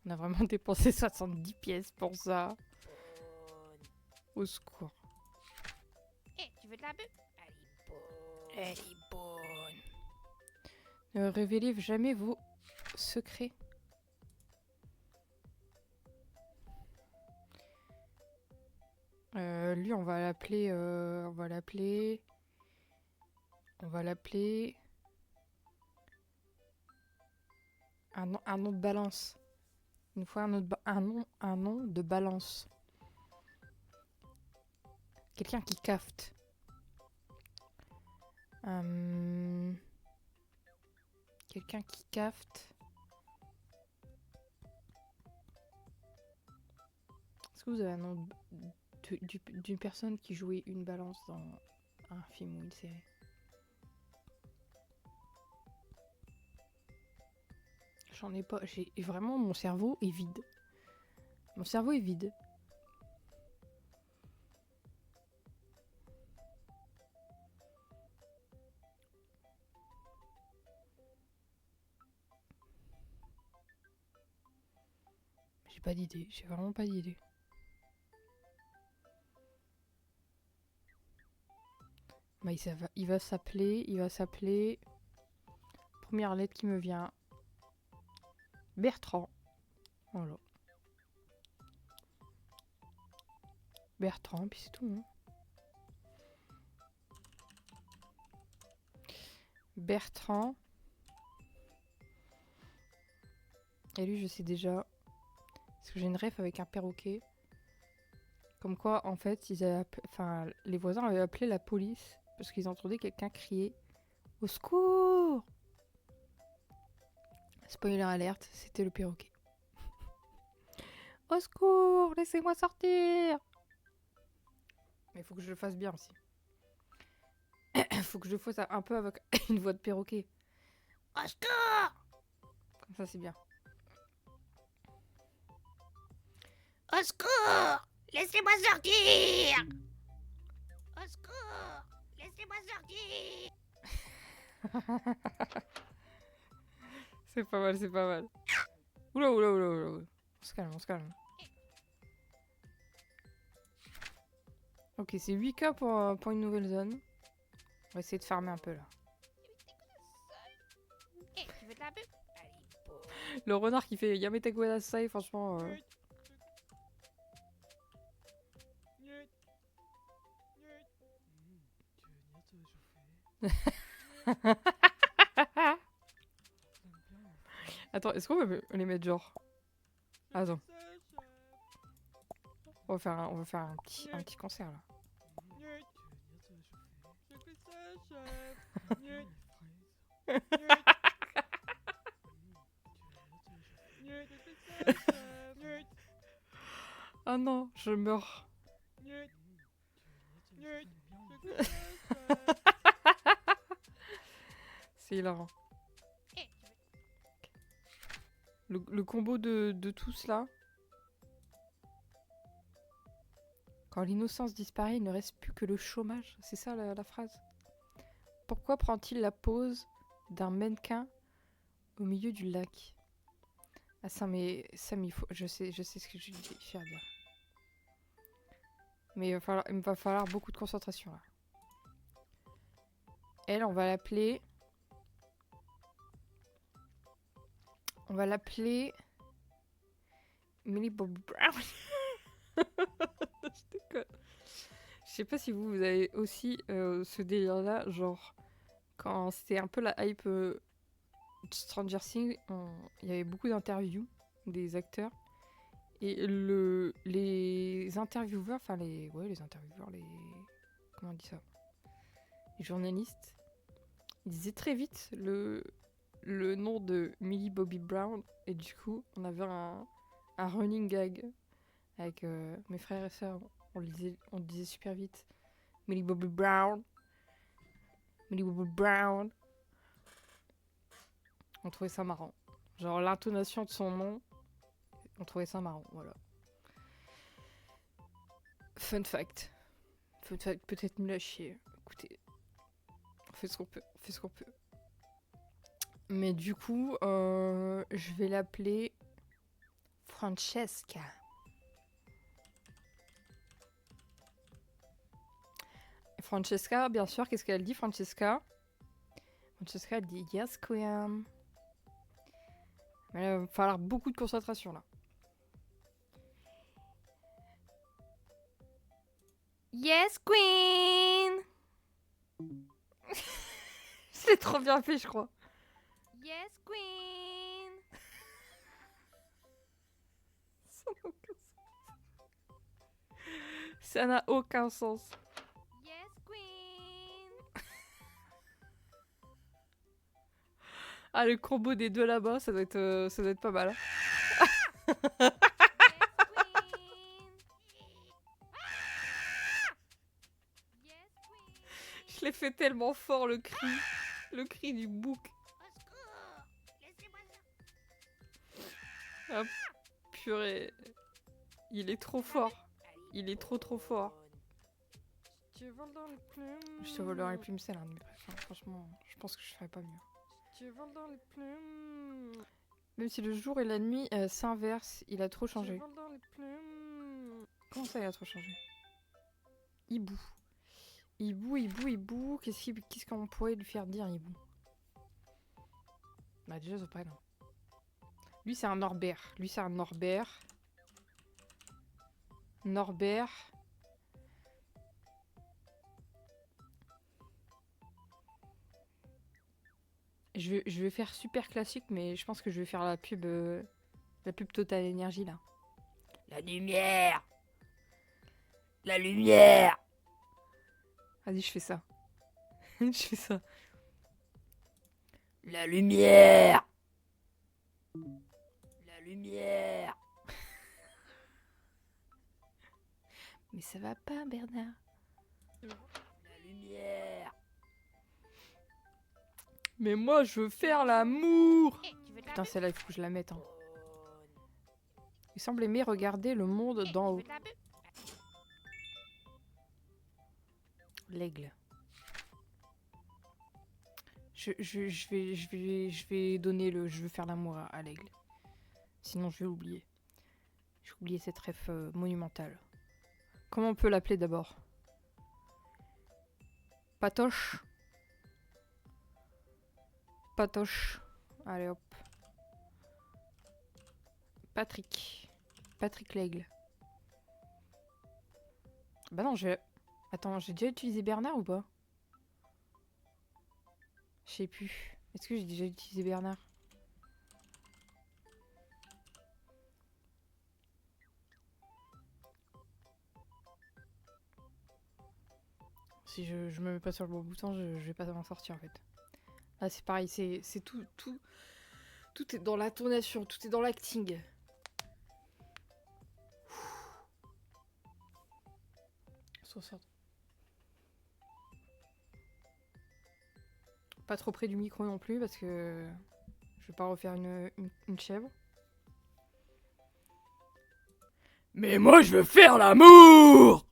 A: on a vraiment dépensé 70 pièces pour ça. Au secours.
B: Eh, tu veux de la bœuf? Elle est bonne.
A: Ne révélez jamais vos secrets. Lui, on va l'appeler. Un nom de balance. Une fois un nom de balance. Quelqu'un qui cafte. Quelqu'un qui cafte. Est-ce que vous avez un nom d'une personne qui jouait une balance dans un film ou une série? J'en ai pas. Vraiment, mon cerveau est vide. Mon cerveau est vide. pas d'idée. J'ai vraiment pas d'idée. Bah, il va s'appeler... Première lettre qui me vient. Bertrand. Voilà. Bertrand, puis c'est tout. Hein. Bertrand. Et lui, je sais déjà. Parce que j'ai une ref avec un perroquet. Comme quoi, en fait, les voisins avaient appelé la police parce qu'ils entendaient quelqu'un crier « Au secours !» Spoiler alerte, c'était le perroquet. « Au secours, laissez-moi sortir !» Mais il faut que je le fasse bien aussi. Il faut que je le fasse un peu avec une voix de perroquet. « Au secours !» Comme ça, c'est bien.
B: « Au secours! Laissez-moi sortir! Au secours! Laissez-moi sortir! »
A: C'est pas mal, c'est pas mal. Oula, oula, oula, oula. On se calme, on se calme. Ok, c'est 8K pour une nouvelle zone. On va essayer de farmer un peu là.
B: Eh, tu veux de la bœuf? Allez, bon.
A: Le renard qui fait Yamete Kudasai, franchement. Attends, est-ce qu'on va les mettre genre... Attends. On va faire un petit concert là. Ah non, je meurs. C'est hilarant.
B: Eh,
A: Le combo de tous là. Quand l'innocence disparaît, il ne reste plus que le chômage. C'est ça la phrase. Pourquoi prend-il la pose d'un mannequin au milieu du lac? Ah ça, mais il faut... Je sais ce que je vais faire dire. Mais il me va falloir beaucoup de concentration là. Elle, on va l'appeler... On va l'appeler... Millie Bobby Brown. Je déconne. Je sais pas si vous avez aussi ce délire-là, genre... Quand c'était un peu la hype Stranger Things, il y avait beaucoup d'interviews des acteurs. Et les intervieweurs, enfin les intervieweurs, comment on dit ça? Les journalistes, ils disaient très vite le nom de Millie Bobby Brown. Et du coup, on avait un running gag avec mes frères et sœurs. On le disait super vite. Millie Bobby Brown. Millie Bobby Brown. On trouvait ça marrant. Genre l'intonation de son nom, on trouvait ça marrant, voilà. Fun fact. Fun fact peut-être nul à chier. Écoutez, on fait ce qu'on peut, on fait ce qu'on peut. Mais du coup, je vais l'appeler Francesca. Francesca, bien sûr, qu'est-ce qu'elle dit, Francesca? Francesca, elle dit Yes, Queen. Mais il va falloir beaucoup de concentration là. Yes, Queen. C'est trop bien fait, je crois.
B: Yes, Queen!
A: Ça n'a aucun sens.
B: Yes, Queen!
A: Ah, le combo des deux là-bas, ça doit être pas mal.
B: Yes, Queen! Yes, Queen!
A: Je l'ai fait tellement fort, le cri du bouc.
B: Au secours! Laissez-moi sortir!
A: Ah, purée. Il est trop fort. Il est trop fort.
C: Je te vole dans les plumes.
A: Je te vole dans les plumes, c'est l'un de mes préférés. Franchement, je pense que je ferais pas mieux.
C: Je te vole dans les plumes.
A: Même si le jour et la nuit s'inversent, il a trop
C: Tu
A: changé.
C: voles dans les plumes.
A: Comment ça, il a trop changé? Hibou. Hibou, hibou, hibou. Qu'est-ce qu'on pourrait lui faire dire, hibou? Bah déjà, c'est pas non. Lui, c'est un Norbert. Lui, c'est un Norbert. Norbert. Je vais faire super classique, mais je pense que je vais faire la pub Total Énergie, là. La lumière! La lumière! Vas-y, je fais ça. Je fais ça. La lumière! La lumière! Mais ça va pas, Bernard. La lumière! Mais moi, je veux faire l'amour!
B: Eh, tu veux de la
A: Putain,
B: bûche?
A: celle-là, il faut que je la mette. Hein. Il semble aimer regarder le monde
B: Eh,
A: d'en
B: tu
A: haut.
B: veux de la bûche?
A: L'aigle. Je vais donner le... Je veux faire l'amour à l'aigle. Sinon, je vais l'oublier. J'ai oublié cette ref monumentale. Comment on peut l'appeler d'abord? Patoche. Patoche. Allez hop. Patrick. Patrick l'aigle. Bah non, je... Attends, j'ai déjà utilisé Bernard ou pas? Je sais plus. Est-ce que j'ai déjà utilisé Bernard? Si je me mets pas sur le bon bouton, je vais pas m'en sortir en fait. Là c'est pareil, c'est tout est dans l'intonation, tout est dans l'acting. Pas trop près du micro non plus parce que je vais pas refaire une chèvre. Mais moi je veux faire l'amour!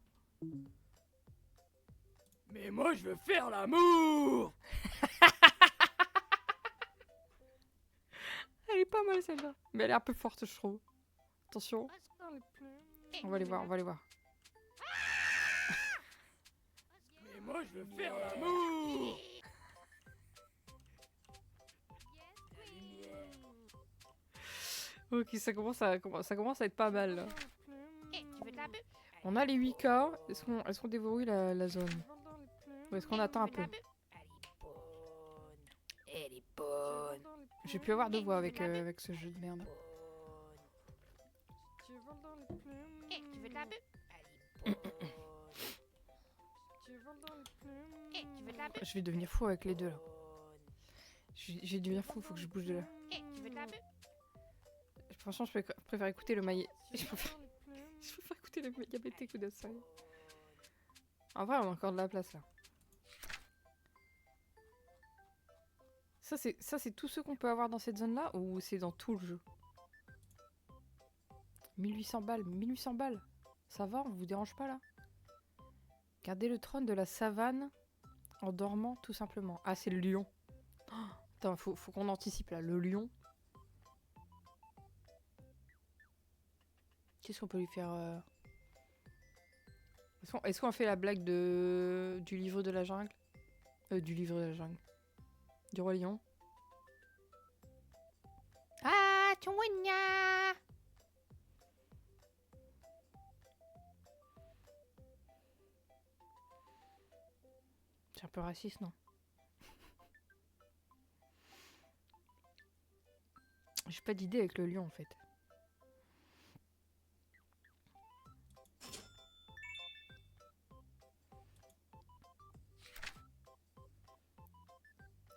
A: Mais moi je veux faire l'amour! Elle est pas mal celle-là. Mais elle est un peu forte je trouve. Attention.
C: Dans les plumes.
B: Eh,
A: On va les
B: tu veux
A: voir,
B: de
A: on
B: la
A: va les voir. Mais moi je veux faire l'amour! Ok, ça commence à être pas mal là.
B: Eh, tu veux de la bûche?
A: On a les 8K. Est-ce qu'on déverrouille la zone? Ou est-ce qu'on attend un peu? Elle est bonne. Je vais plus avoir de voix avec ce jeu de merde.
C: Tu voles dans les plumes.
B: Eh, tu veux de la bûche?
C: Tu voles dans les plumes.
B: Eh, tu veux de la bûche?
A: Je vais devenir fou avec les deux là. Je vais devenir fou, faut que je bouge de là.
B: Eh, tu veux de la bûche?
A: Franchement, je préfère écouter le maillet.
C: Tu
A: Je
C: voles
A: préfère,
C: dans les plumes.
A: je préfère écouter le Yabete Kudasai. En vrai, on a encore de la place là. Ça c'est tout ce qu'on peut avoir dans cette zone là ou c'est dans tout le jeu? 1800 balles, 1800 balles. Ça va, on vous dérange pas là? Gardez le trône de la savane en dormant tout simplement. Ah, c'est le lion. Oh, attends, faut qu'on anticipe là. Le lion. Qu'est-ce qu'on peut lui faire Est-ce qu'on fait la blague du livre de la jungle? Du livre de la jungle. Du roi lion.
B: Ah, tchouigna!
A: C'est un peu raciste, non? J'ai pas d'idée avec le lion en fait.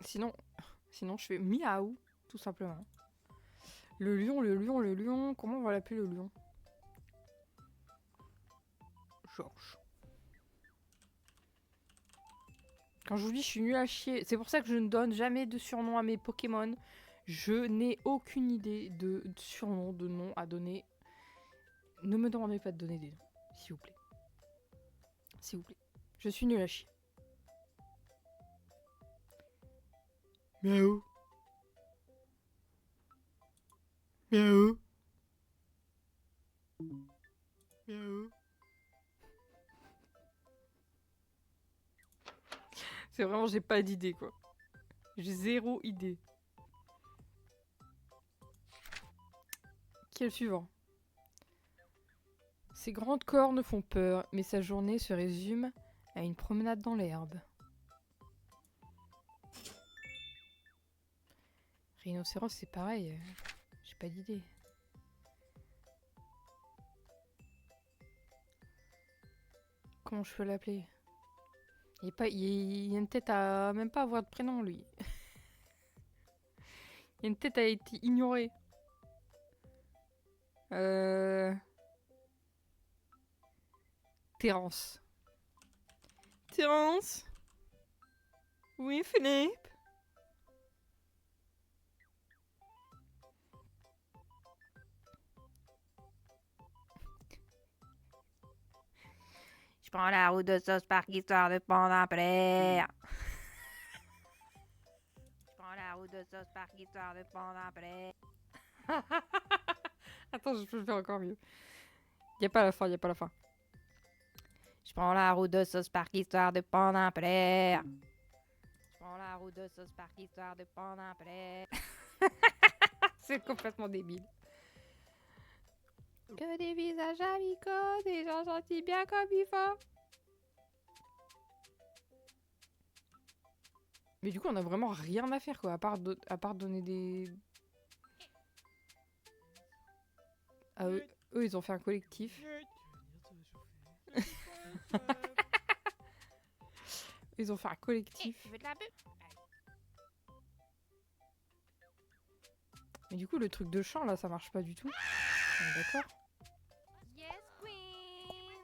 A: Sinon je fais miaou, tout simplement. Le lion, le lion, le lion. Comment on va l'appeler le lion? Georges. Quand je vous dis je suis nulle à chier, c'est pour ça que je ne donne jamais de surnom à mes Pokémon. Je n'ai aucune idée de surnom, de nom à donner. Ne me demandez pas de donner des noms, s'il vous plaît. S'il vous plaît. Je suis nulle à chier. Miaou. Miaou. Miaou. C'est vraiment, j'ai pas d'idée, quoi. J'ai zéro idée. Qui est le suivant? Ses grandes cornes font peur, mais sa journée se résume à une promenade dans l'herbe. Rhinocéros, c'est pareil. J'ai pas d'idée. Comment je peux l'appeler? Il a une tête à même pas avoir de prénom, lui. Il a une tête à être ignorée. Terence. Terence? Oui, Philippe?
B: Je prends la route de Sauce Park histoire de prendre un plaire. Je prends la route de Sauce Park histoire de prendre un plaire.
A: Attends, je peux le faire encore mieux. Y a pas la fin, y a pas la fin.
B: Je prends la route de Sauce Park histoire de prendre un plaire. Je prends la route de Sauce Park histoire de prendre un plaire.
A: C'est complètement débile.
B: Que des visages amicaux, des gens gentils bien comme il faut.
A: Mais du coup, on a vraiment rien à faire, quoi, à part donner des... Ah, eux, ils ont fait un collectif. Ils ont fait un collectif.
B: Tu veux de la bœuf?
A: Mais du coup, le truc de chant, là, ça marche pas du tout. On est d'accord?
B: Yes, queen.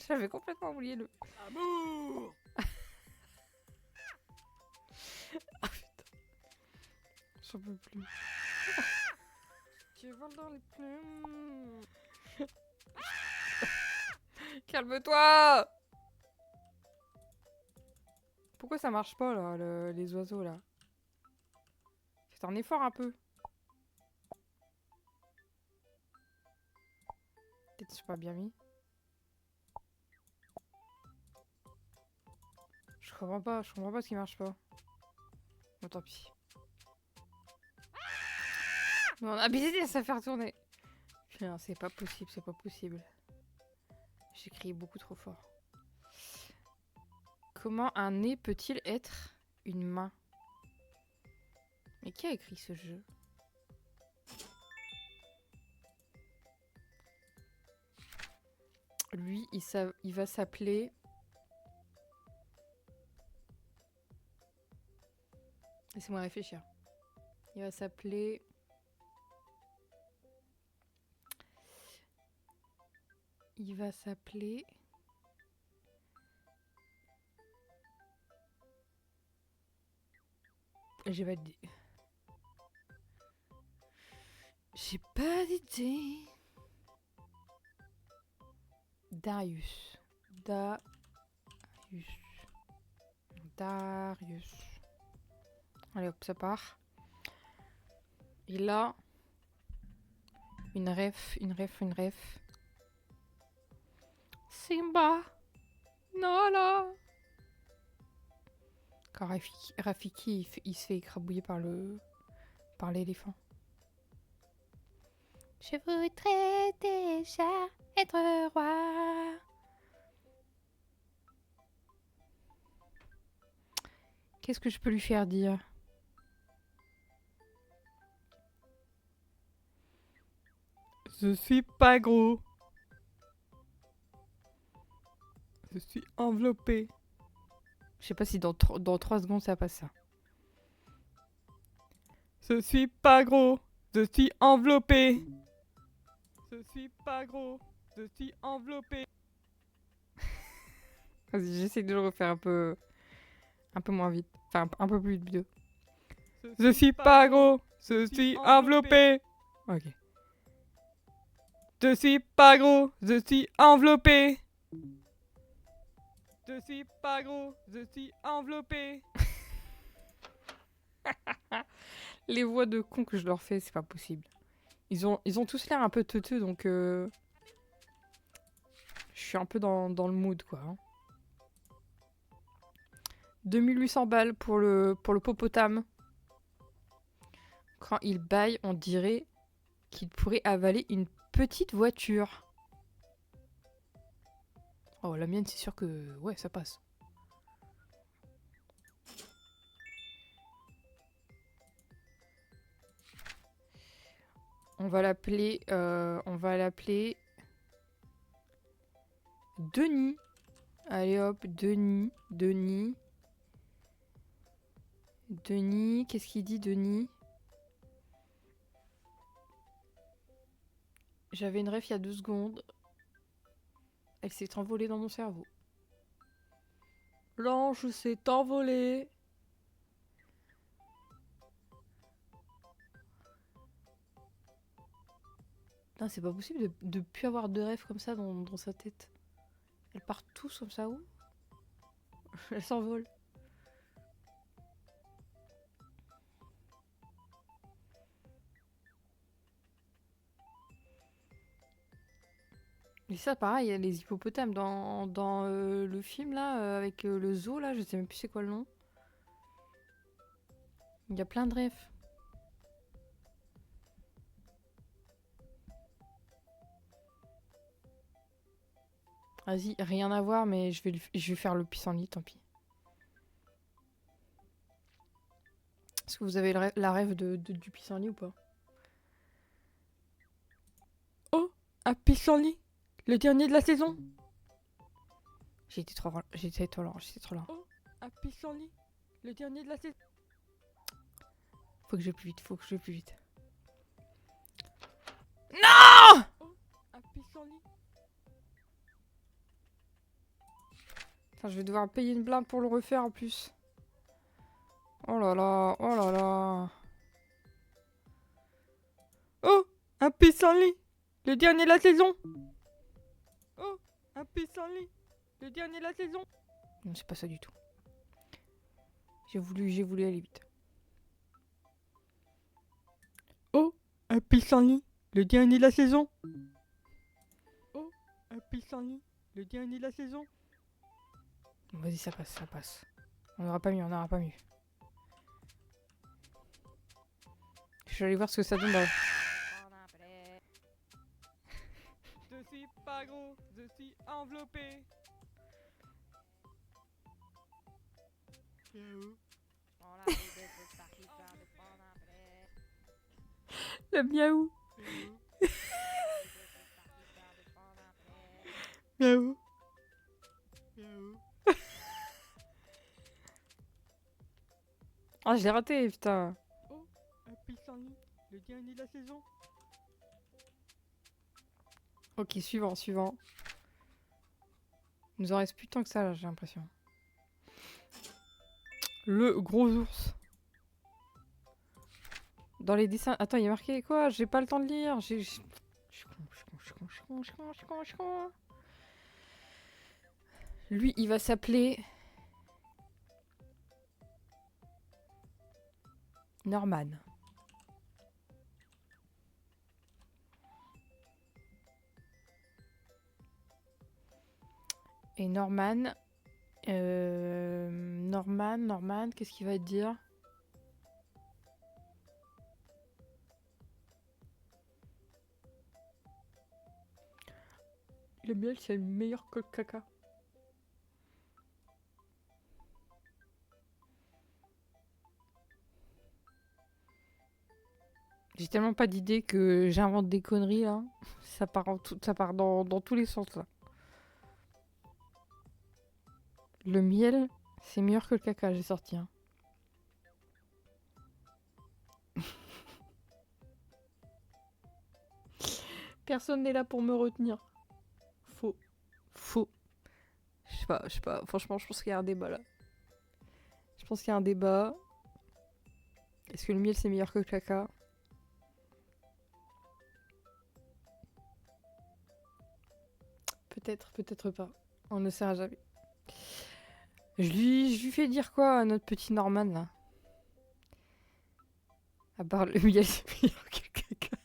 A: J'avais complètement oublié le...
D: Amour.
A: Ah putain. J'en peux plus.
C: Tu voles dans les plumes.
A: Calme-toi! Pourquoi ça marche pas, là, les oiseaux, là? Faites un effort, un peu. Peut-être que je suis pas bien mis. Je comprends pas ce qui marche pas. Bon, tant pis. Mais on a abusé à se faire tourner. Putain, c'est pas possible, c'est pas possible. J'ai crié beaucoup trop fort. Comment un nez peut-il être une main? Mais qui a écrit ce jeu? Lui, il va s'appeler... Laissez-moi réfléchir. Il va s'appeler... Il va s'appeler... J'ai pas d'idée. J'ai pas d'idée. Darius. Darius. Allez hop, ça part. Et là... Une ref. Simba. Nala. Quand Rafiki il se fait écrabouiller par l'éléphant.
B: Je voudrais déjà être roi.
A: Qu'est-ce que je peux lui faire dire? Je suis pas gros. Je suis enveloppé. Je sais pas si dans 3 secondes ça passe ça. Je suis pas gros. Je suis enveloppé. Je suis pas gros. Je suis enveloppé. Vas-y, j'essaie de le refaire un peu moins vite. Enfin, un peu plus vite. Je suis pas gros. Je suis enveloppé. Ok. Je suis pas gros. Je suis enveloppé. Je suis pas gros, je suis enveloppé. Les voix de cons que je leur fais, c'est pas possible. Ils ont tous l'air un peu teuteux, donc je suis un peu dans le mood, quoi. Hein. 2800 balles pour le popotam. Quand il bâille, on dirait qu'il pourrait avaler une petite voiture. Oh, la mienne, c'est sûr que... Ouais, ça passe. On va l'appeler... Denis. Allez hop, Denis. Denis. Denis, qu'est-ce qu'il dit, Denis? J'avais une rêve il y a 2 secondes. Elle s'est envolée dans mon cerveau. L'ange s'est envolé. Putain, c'est pas possible de plus avoir de rêves comme ça dans sa tête. Elles partent tous comme ça où? Elles s'envolent. Et ça, pareil, il y a les hippopotames dans le film là, avec le zoo là, je sais même plus c'est quoi le nom. Il y a plein de rêves. Vas-y, rien à voir, mais je vais faire le pissenlit, tant pis. Est-ce que vous avez la rêve du pissenlit ou pas? Oh, un pissenlit, le dernier de la saison. J'étais trop lent. Oh, un pissenlit, le dernier de la saison. Faut que je vais plus vite. Non! Oh, un pissenlit. Enfin, je vais devoir payer une blinde pour le refaire en plus. Oh là là, oh là là. Oh, un pissenlit, le dernier de la saison. Oh, un pissenlit, le dernier de la saison. Non, c'est pas ça du tout. J'ai voulu aller vite. Oh, un pissenlit, le dernier de la saison. Oh, un pissenlit, le dernier de la saison. Vas-y, ça passe. On n'aura pas mieux. Je vais aller voir ce que ça donne dans... Je suis pas gros, je suis enveloppé. Le miaou. Miaou. Ah, je l'ai raté, putain. Oh, un pissenlit, le dernier de la saison. Ok, suivant. Il nous en reste plus tant que ça, là, j'ai l'impression. Le gros ours. Dans les dessins... Attends, il y a marqué quoi? J'ai pas le temps de lire. Je suis con. Lui, il va s'appeler... Norman. Et Norman... Norman, qu'est-ce qu'il va te dire? Le miel, c'est le meilleur que le caca. J'ai tellement pas d'idées que j'invente des conneries là. Ça part, ça part dans tous les sens là. Le miel, c'est meilleur que le caca, j'ai sorti. Hein. Personne n'est là pour me retenir. Faux. Je sais pas. Franchement, je pense qu'il y a un débat là. Est-ce que le miel c'est meilleur que le caca? Peut-être pas. On ne saura jamais. Je lui fais dire quoi à notre petit Norman là? À part le miel, c'est meilleur que le caca.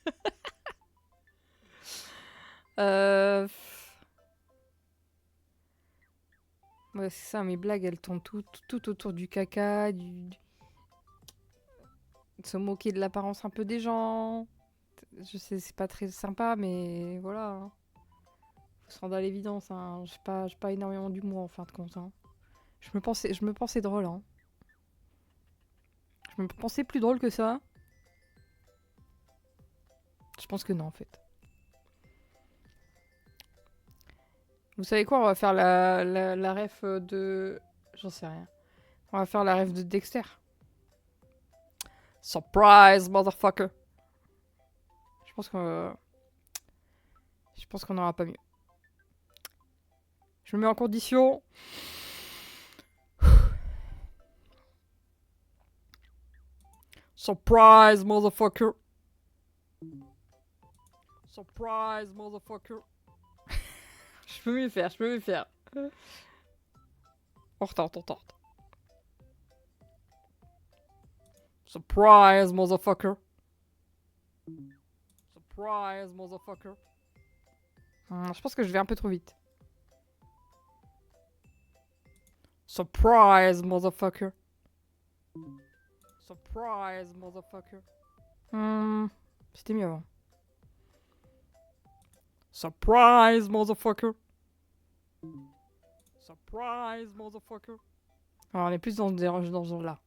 A: Euh... Ouais, c'est ça, mes blagues, elles tournent tout autour du caca, de se moquer de l'apparence un peu des gens. Je sais, c'est pas très sympa, mais voilà, hein. Faut se rendre à l'évidence, hein. J'ai pas énormément d'humour en fin de compte, hein. Je me pensais drôle, hein. Je me pensais plus drôle que ça. Je pense que non, en fait. Vous savez quoi? On va faire la ref de... J'en sais rien. On va faire la ref de Dexter. Surprise, motherfucker! Je pense qu'on... Je pense qu'on n'aura pas mieux. Je me mets en condition. Surprise, motherfucker! Surprise, motherfucker! Je peux mieux faire, je peux mieux faire. On retente. Surprise, motherfucker! Surprise, motherfucker! Je pense que je vais un peu trop vite. Surprise, motherfucker! Surprise, motherfucker! C'était mieux avant. Surprise, motherfucker! Surprise, motherfucker! Alors, on est plus dans ce genre-là.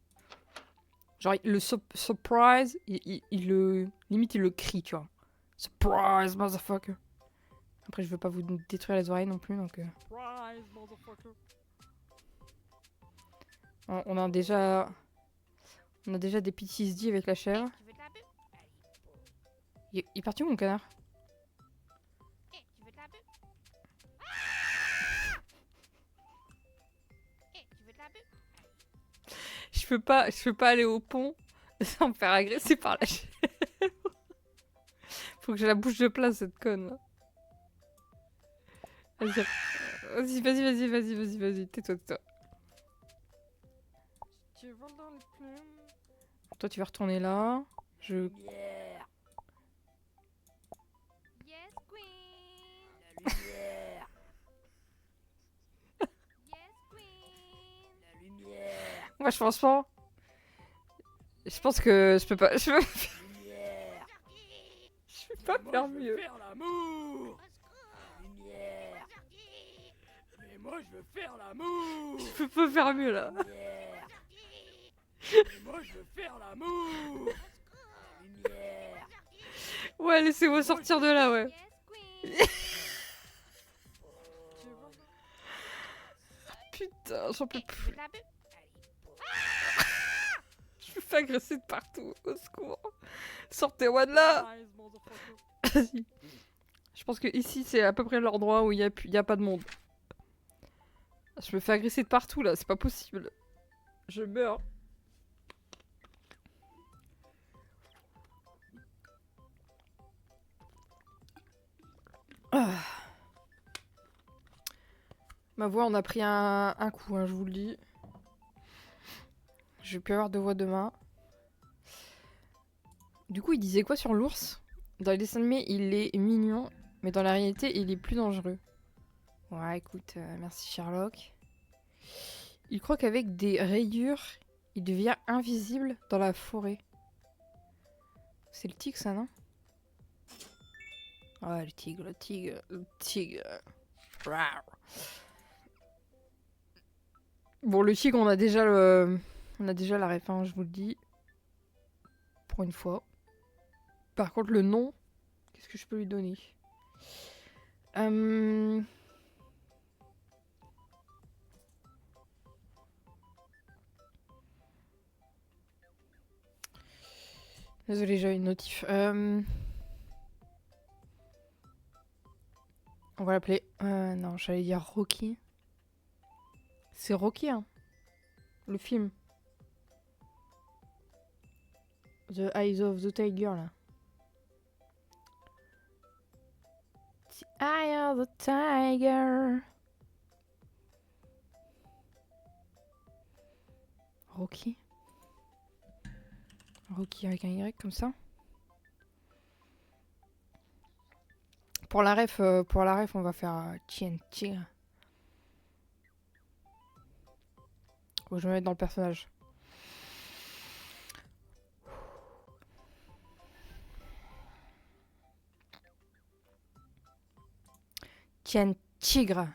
A: Genre, le surprise, il le... Limite, il le crie, tu vois. Surprise, motherfucker! Après, je veux pas vous détruire les oreilles non plus, donc... Surprise, motherfucker! On a déjà... On a déjà des PTSD avec la chèvre.
B: Tu veux de la bu?
A: Il est parti où, mon canard?
B: Tu veux de la bu? Tu veux de la bu?
A: Je peux pas aller au pont sans me faire agresser par la chèvre. Faut que j'ai la bouche de plat, cette conne, là. Vas-y, tais-toi.
C: Tu voles dans les plumes.
A: Toi, tu vas retourner là. Je...
B: Lumière. Yes, queen. La lumière. Yes, queen. La lumière.
A: Moi, franchement... Je pense que je peux pas... Je peux
B: Lumière.
A: pas faire mieux.
C: Faire l'amour.
B: Lumière.
C: Mais moi je veux faire l'amour.
A: Je peux pas faire mieux, là.
B: Lumière.
C: Mais moi je veux faire l'amour.
B: Lumière.
A: Ouais, laissez-moi sortir de là, ouais.
B: Yes, queen.
C: Tu voles dans...
A: Putain, j'en peux
B: Tu veux
A: plus.
B: de la bu?
A: Je me fais agresser de partout. Au secours. Sortez-moi de là.
C: Surprise, motherfucker.
A: Vas-y. Je pense que ici, c'est à peu près l'endroit où il y a pas de monde. Je me fais agresser de partout, là. C'est pas possible. Je meurs. Ah. Ma voix, on a pris un coup, hein, je vous le dis. Je vais plus avoir de voix demain. Du coup, il disait quoi sur l'ours? Dans les dessins animés, il est mignon, mais dans la réalité, il est plus dangereux. Ouais, écoute, merci Sherlock. Il croit qu'avec des rayures, il devient invisible dans la forêt. C'est le tigre, ça, non? Ouais, le tigre. Rar. Bon, le tigre, on a déjà la ref, hein, je vous le dis. Pour une fois. Par contre, le nom, qu'est-ce que je peux lui donner? Désolée, j'avais une notif. On va l'appeler... non, j'allais dire Rocky. C'est Rocky, hein. Le film. The Eyes of the Tiger, là. The Eye of the Tiger. Rocky. Rocky avec un Y comme ça. Pour la ref, on va faire Tien Tigre. Faut que je me mette dans le personnage. Tien Tigre.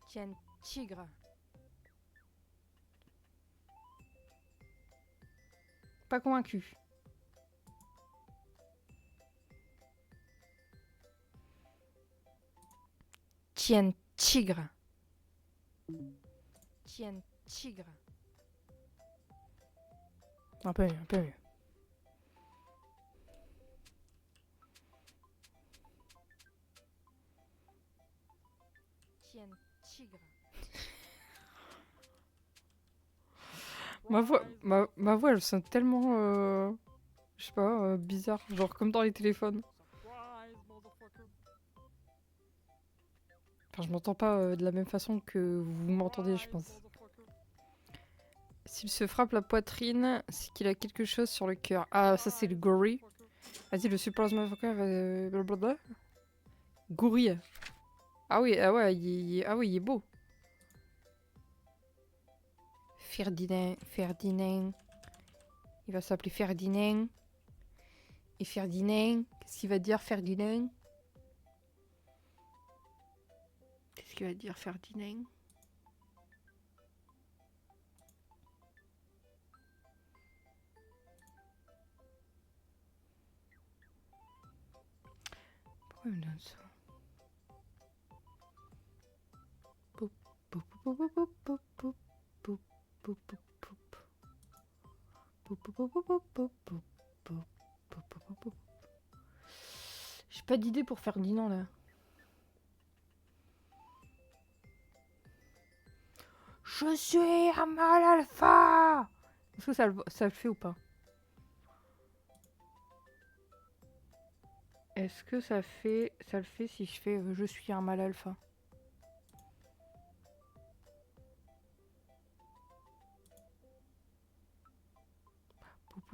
A: Tien Tigre. Pas convaincu. Tien Tigre. Tien Tigre. Un peu mieux, un peu mieux. Tien Tigre. Ma voix, elle sonne tellement, je sais pas, bizarre, genre comme dans les téléphones.
C: Surprise, motherfucker.
A: Enfin, je m'entends pas de la même façon que vous m'entendez, je pense.
C: Surprise, motherfucker.
A: S'il se frappe la poitrine, c'est qu'il a quelque chose sur le cœur. Ah, ça c'est le gorille. Vas-y, le surprise motherfucker, blablabla. Gorille. Ah oui, ah ouais, ah oui, il est beau. Ferdinand. Il va s'appeler Ferdinand. Et Ferdinand, qu'est-ce qu'il va dire Ferdinand? Qu'est-ce qu'il va dire Ferdinand? Pourquoi il me donne ça? Poup, poup, poup, poup, poup, poup, poup, poup, poup, poup, poup. Poup, poup, poup, poup, poup, poup, poup, poup, poup, poup, poup. J'ai pas d'idée pour Ferdinand là. Je suis un mâle alpha. Est-ce que ça le fait ou pas? Est-ce que ça le fait si je fais je suis un mâle alpha?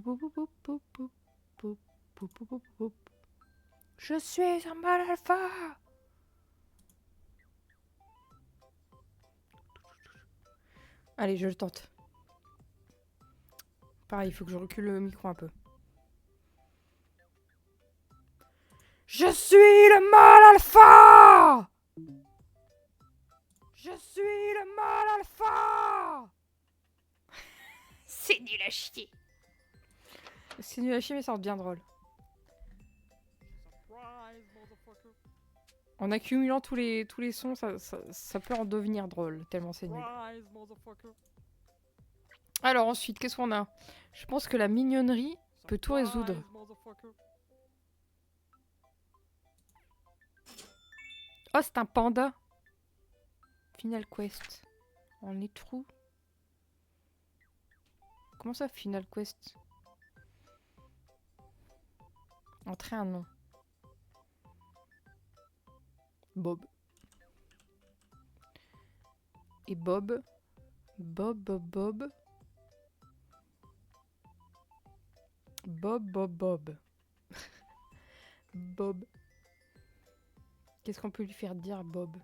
A: Poup, poup, poup, poup, poup, poup, poup, poup, poup, poup. Je suis un mâle alpha. Allez, je le tente. Pareil, il faut que je recule le micro un peu. Je suis le mâle alpha. Je suis le mâle alpha.
B: C'est nul à chier.
A: C'est nul à chier, mais ça rend bien drôle.
C: Surprise, motherfucker.
A: En accumulant tous les sons, ça peut en devenir drôle, tellement c'est nul.
C: Surprise, motherfucker.
A: Alors ensuite, qu'est-ce qu'on a? Je pense que la mignonnerie peut tout résoudre.
C: Surprise, motherfucker.
A: Oh, c'est un panda. Final Quest. On est trou. Comment ça, Final Quest? Entrer un nom. Bob. Et Bob. Bob, Bob, Bob. Bob, Bob, Bob. Bob. Qu'est-ce qu'on peut lui faire dire, Bob?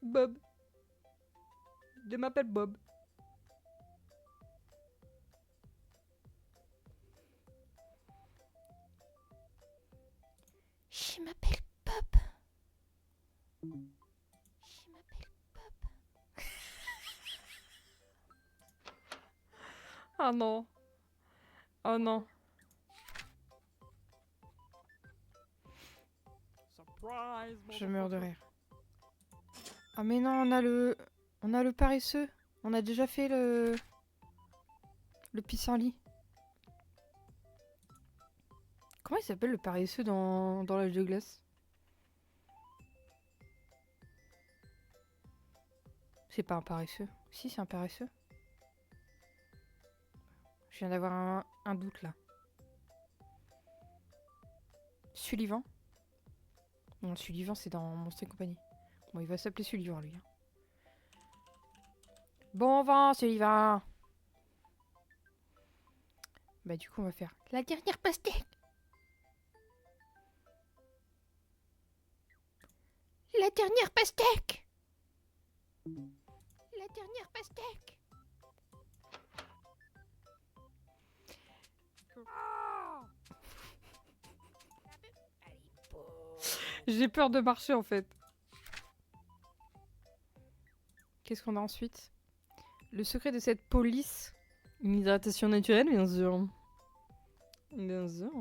A: Bob. Je m'appelle Bob.
B: Je m'appelle Bob. Je m'appelle Bob.
A: Oh non. Oh non.
C: Surprise,
A: Je meurs de
C: motherfucker.
A: rire. Ah mais non, on a le paresseux. On a déjà fait le pissenlit. Comment il s'appelle le paresseux dans l'âge de glace? C'est pas un paresseux. Si, c'est un paresseux. Je viens d'avoir un doute là. Sullivan? Non, Sullivan c'est dans Monstre et compagnie. Bon, il va s'appeler Sullivan lui. Hein. Bon vent, Sullivan. Bah du coup, on va faire la dernière pastèque. La dernière pastèque. La dernière pastèque. J'ai peur de marcher en fait. Qu'est-ce qu'on a ensuite? Le secret de cette police. Une hydratation naturelle, bien sûr. Bien sûr.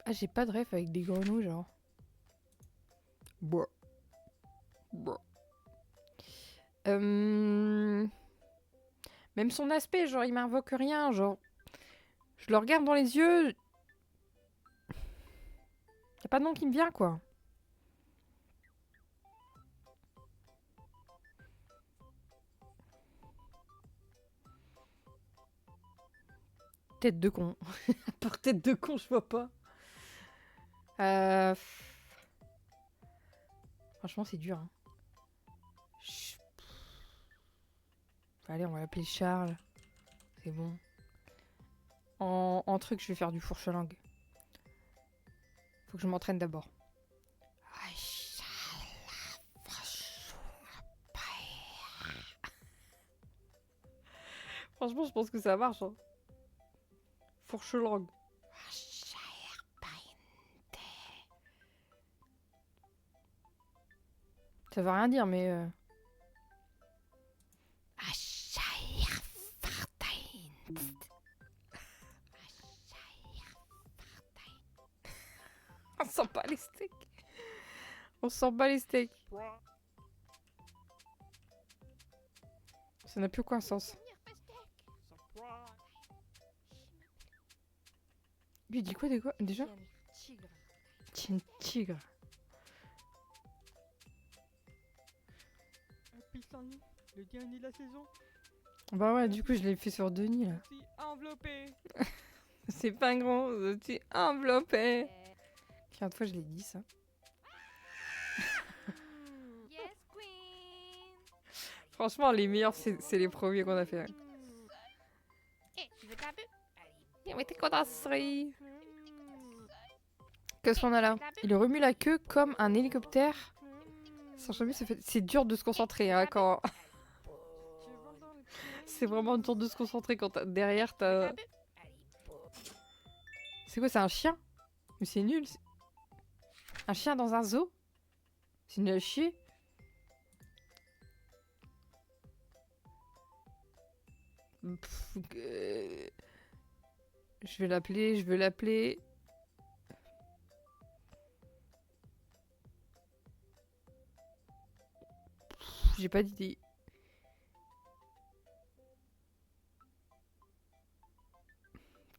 A: Ah, j'ai pas de rêve avec des grenouilles, genre. Bah. Bah. Même son aspect, genre, il m'invoque rien, genre. Je le regarde dans les yeux. Y a pas de nom qui me vient, quoi. Tête de con. À part tête de con, je vois pas. Euh... Franchement, c'est dur. Hein. Allez, on va l'appeler Charles. C'est bon. En truc, je vais faire du fourche-langue. Faut que je m'entraîne d'abord. Franchement, je pense que ça marche. Hein. Fourche-langue. Ça veut rien dire, mais... On sent pas les steaks. On sent pas les steaks. Ça n'a plus aucun sens. Lui, il dit quoi déjà? Tiens, tigre.
C: Le dernier de la saison.
A: Bah ouais, du coup, je l'ai fait sur Denis, là.
C: Merci, enveloppé.
A: C'est pas grand, je suis enveloppé. Tiens, une fois, je l'ai dit, ça.
B: Yes, queen.
A: Franchement, les meilleurs, c'est les premiers qu'on a fait.
B: Tu veux ta bu?
A: Mais t'es condensé. Qu'est-ce qu'on a là? Il remue la queue comme un hélicoptère. Sans jamais se fait... C'est dur de se concentrer, hein, quand... C'est vraiment dur de se concentrer quand derrière t'as... C'est quoi, c'est un chien? Mais c'est nul. Un chien dans un zoo? C'est nul à chier. Je vais l'appeler. J'ai pas d'idée.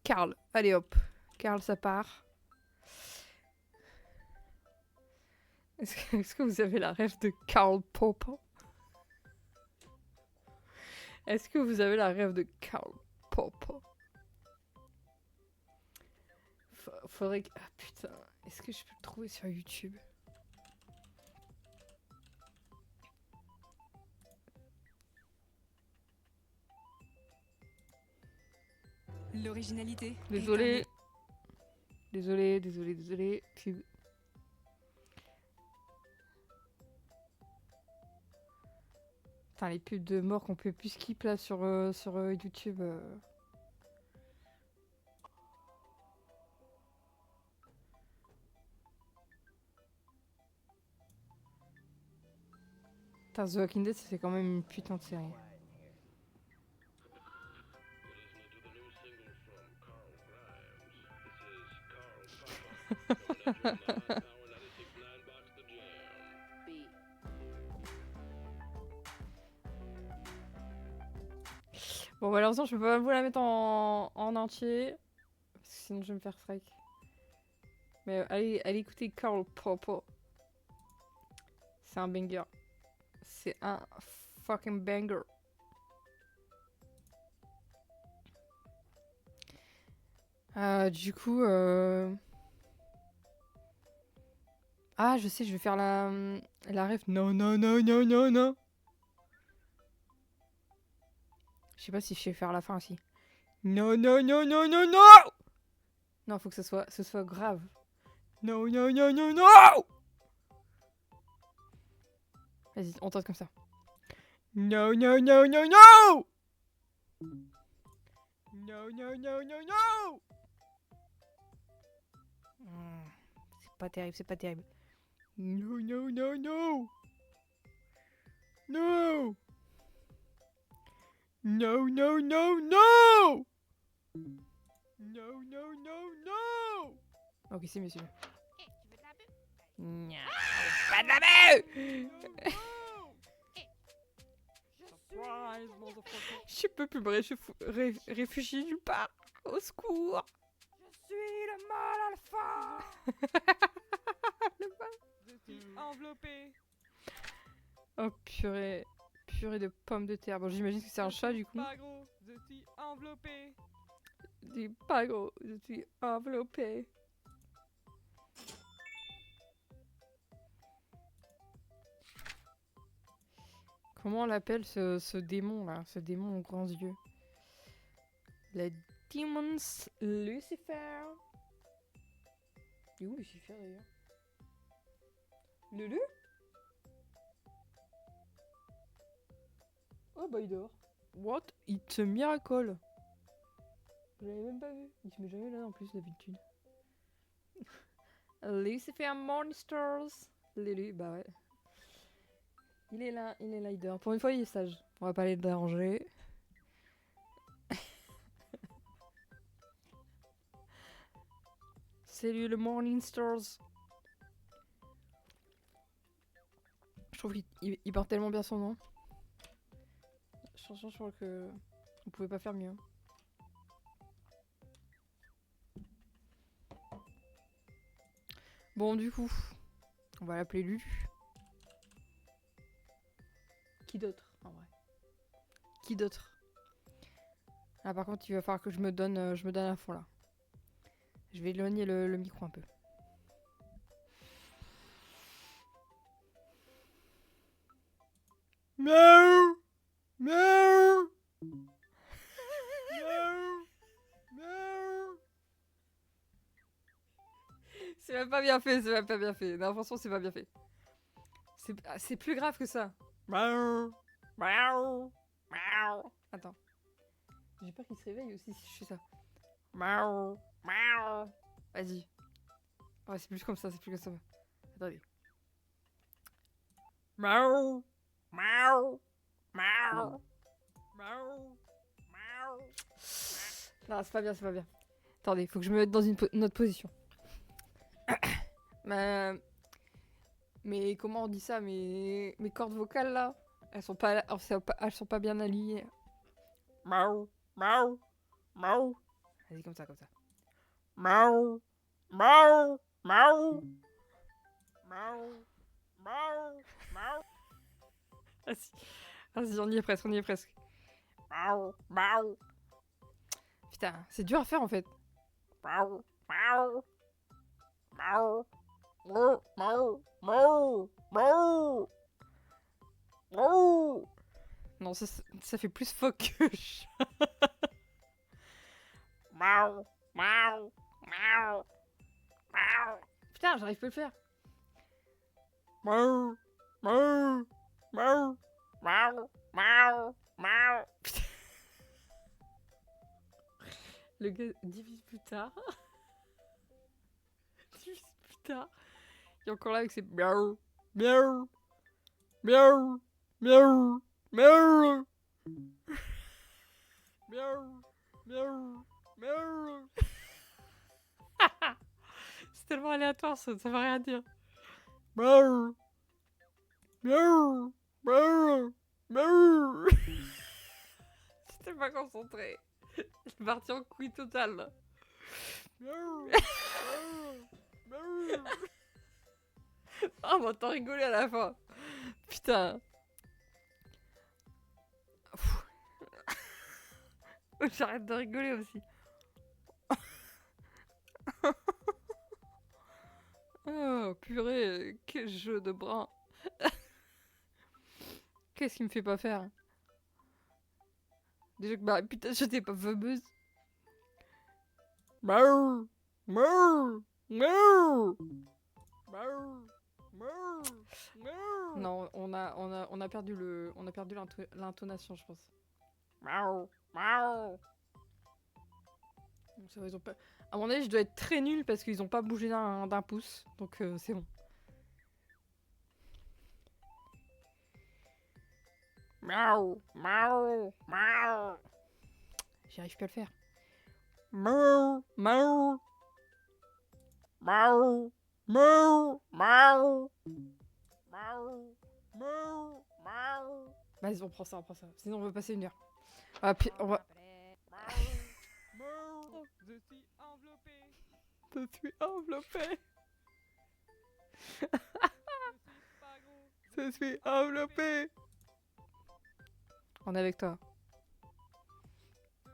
A: Karl. Allez hop. Karl, ça part. Est-ce que vous avez la rêve de Karl Popper? Est-ce que vous avez la rêve de Karl Popper? Faudrait que... Ah putain. Est-ce que je peux le trouver sur YouTube?
D: L'originalité.
A: Désolé. Désolé. Pub. Putain, les pubs de mort qu'on peut plus skip là sur YouTube. Putain, The Walking Dead, c'est quand même une putain de série. Bon, malheureusement, je peux pas vous la mettre en entier. Parce que sinon, je vais me faire strike. Mais allez écouter Karl Popper. C'est un banger. C'est un fucking banger. Du coup... Ah, je sais, je vais faire la ref. Non, non, non, non, non, non. Je sais pas si je sais faire la fin aussi. Non, non, non, non, non, non. Non, faut que ce soit grave. Non, non, non, non, non. Vas-y, on tente comme ça. Non, non, non, non, non. Non, non, non, non, non.
B: C'est pas terrible, c'est pas terrible.
A: No, no, no, no. No. No, no, no, no. No, no, no, no. Ok, c'est monsieur.
B: Eh, tu veux de la bœuf?
A: Nya.
B: Pas de la bœuf!
C: Surprise, motherfucker.
A: Je peux plus me réfugier nulle part. Au secours.
C: Je suis le mâle alpha. Je suis enveloppé.
A: Oh purée. Purée de pommes de terre. Bon, j'imagine que c'est un chat du coup.
C: Pas gros, je suis enveloppé.
A: Dis pas gros, je suis enveloppée. Comment on l'appelle ce démon là? Ce démon aux grands yeux. Le Demons Lucifer. Il est où Lucifer d'ailleurs? Lulu? Oh bah il dort. What? It's a miracle. Je l'avais même pas vu. Il se met jamais là en plus d'habitude. Lucifer Monsters. Lulu, bah ouais. Il est là, il dort. Pour une fois, il est sage. On va pas les déranger. Salut le Morning Stars. Je trouve qu'il porte tellement bien son nom. Je crois que on pouvait pas faire mieux. Bon, du coup, on va l'appeler Lulu. Qui d'autre, en vrai? Qui d'autre? Ah, par contre, il va falloir que je me donne à fond là. Je vais éloigner le micro un peu. Miaou! Miaou! Miaou! Miaou! C'est même pas bien fait, c'est même pas bien fait. Non, franchement, c'est pas bien fait. C'est plus grave que ça. Miaou! Miaou! Miaou! Attends. J'ai peur qu'il se réveille aussi si je fais ça. Miaou! Miaou! Vas-y. Ouais, c'est plus comme ça, c'est plus comme ça. Attendez. Miaou! Miaou! Miaou! Miaou! Miaou! Non, c'est pas bien, c'est pas bien. Attendez, faut que je me mette dans une autre position. Mais comment on dit ça? Mes cordes vocales là, elles sont pas bien alignées. Miaou! Miaou! Miaou! Vas-y, comme ça, comme ça. Miaou! Miaou! Miaou! Miaou! Miaou! Miaou! Vas-y, on y est presque, on y est presque. Miaou! Miaou! Putain, c'est dur à faire en fait. Miaou! Miaou! Miaou! Miaou! Miaou! Miaou! Miaou! Miaou! Non, ça fait plus phoque que chat. Miaou! Miaou! Miaou! Miaou! Putain, j'arrive pas à le faire. Miaou! Miaou! Miaou! Miaou! Miaou! Miaou! Putain. Le gars divise plus tard. Divise plus tard. Il est encore là avec ses miaou! Miaou! Miaou! Miaou! Miaou! Miaou! Miaou! Miaou! C'est tellement aléatoire, ça veut rien dire. Miaou! Miaou! Miaou! Miaou! J'étais pas concentré. C'est parti en couille totale là. Miaou! Miaou! Miaou! Ah, on m'entend rigoler à la fin. Putain. J'arrête de rigoler aussi. Oh, purée, quel jeu de bras. Qu'est-ce qu'il me fait pas faire? Déjà que ma réputation n'était pas fameuse. Miaou, miaou, miaou, miaou, miaou, miaou. Non, on a perdu l'intonation, je pense. Miaou, miaou. Ça va, ils ont pas... À mon avis, je dois être très nul parce qu'ils ont pas bougé d'un pouce, donc c'est bon. Miaou, miaou, miaou. J'y arrive plus à le faire. Miaou, miaou. Miaou, miaou, miaou. Miaou, miaou, miaou. Vas-y, on prend ça. Sinon, on va passer une heure. On va...
C: Miaou, je suis enveloppé.
A: Je suis enveloppé.
C: Je suis pas gros.
A: Je suis enveloppé. On est avec toi.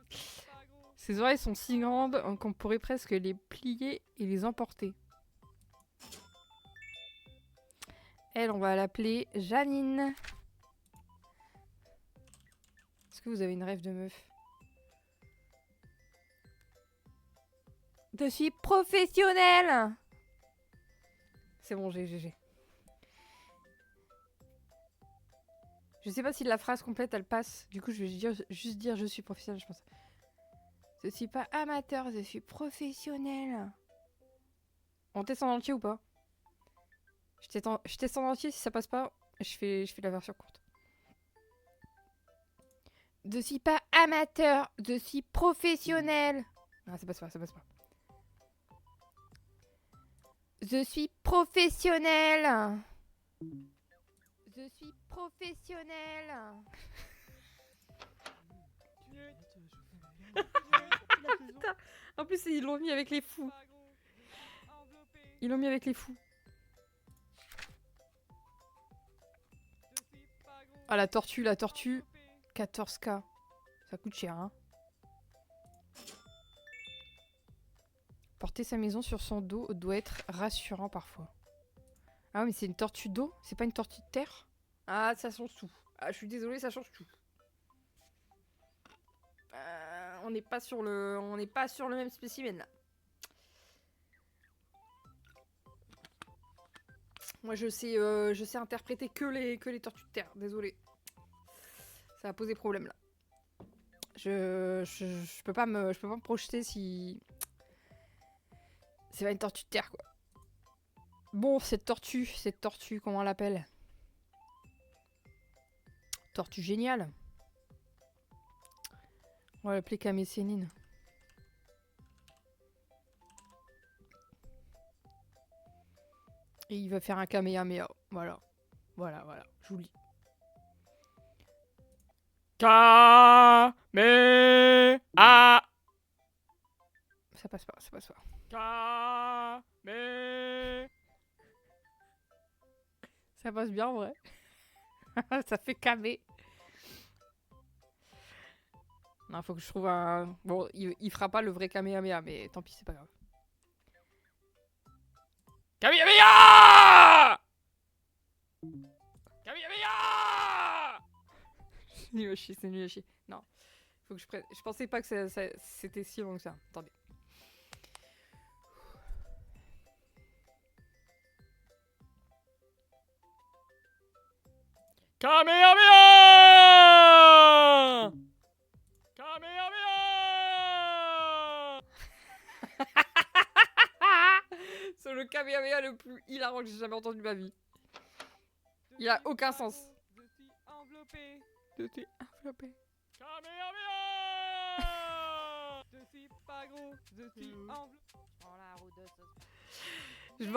C: Je suis pas gros.
A: Ses oreilles sont si grandes qu'on pourrait presque les plier et les emporter. Elle, on va l'appeler Janine. Est-ce que vous avez une rêve de meuf? Je suis professionnelle. C'est bon, GG. Je sais pas si la phrase complète elle passe. Du coup, je vais juste dire je suis professionnelle, je pense. Je suis pas amateur, je suis professionnelle. On teste en entier ou pas? Je teste en entier, si ça passe pas, je fais la version courte. Je suis pas amateur, je suis professionnelle. Ah, ça passe pas. Je suis professionnelle. Je suis professionnelle. Putain. En plus, ils l'ont mis avec les fous. Ils l'ont mis avec les fous. Ah, la tortue. 14K. Ça coûte cher, hein. Porter sa maison sur son dos doit être rassurant parfois. Ah mais c'est une tortue d'eau? C'est pas une tortue de terre? Ah, ça change tout. Ah, je suis désolée, ça change tout. On n'est pas sur le même spécimen là. Moi je sais interpréter que les tortues de terre, désolée. Ça a posé problème là. Je peux pas me projeter si c'est pas une tortue de terre quoi. Bon, cette tortue, comment on l'appelle? Tortue géniale. On va l'appeler Camécénine. Et il va faire un Kamehameha. Voilà. Je vous le dis.
C: Kamehameha.
A: Ça passe pas.
C: Kamehameha.
A: Ça passe bien en vrai. Ça fait camé. Non, faut que je trouve un... Bon, il fera pas le vrai Kamehameha, mais tant pis, c'est pas grave.
C: Kamehameha. Kamehameha.
A: C'est nul à chier. Non, faut que je prenne... Je pensais pas que c'était si long que ça. Attendez.
C: Kamehameha. Kamehameha.
A: C'est le Kamehameha le plus hilarant que j'ai jamais entendu de ma vie. Il a aucun sens.
C: Je suis enveloppé. Kamehameha. Je suis pas gros. Je suis enveloppé.
B: Prends la route de sauce.
A: Je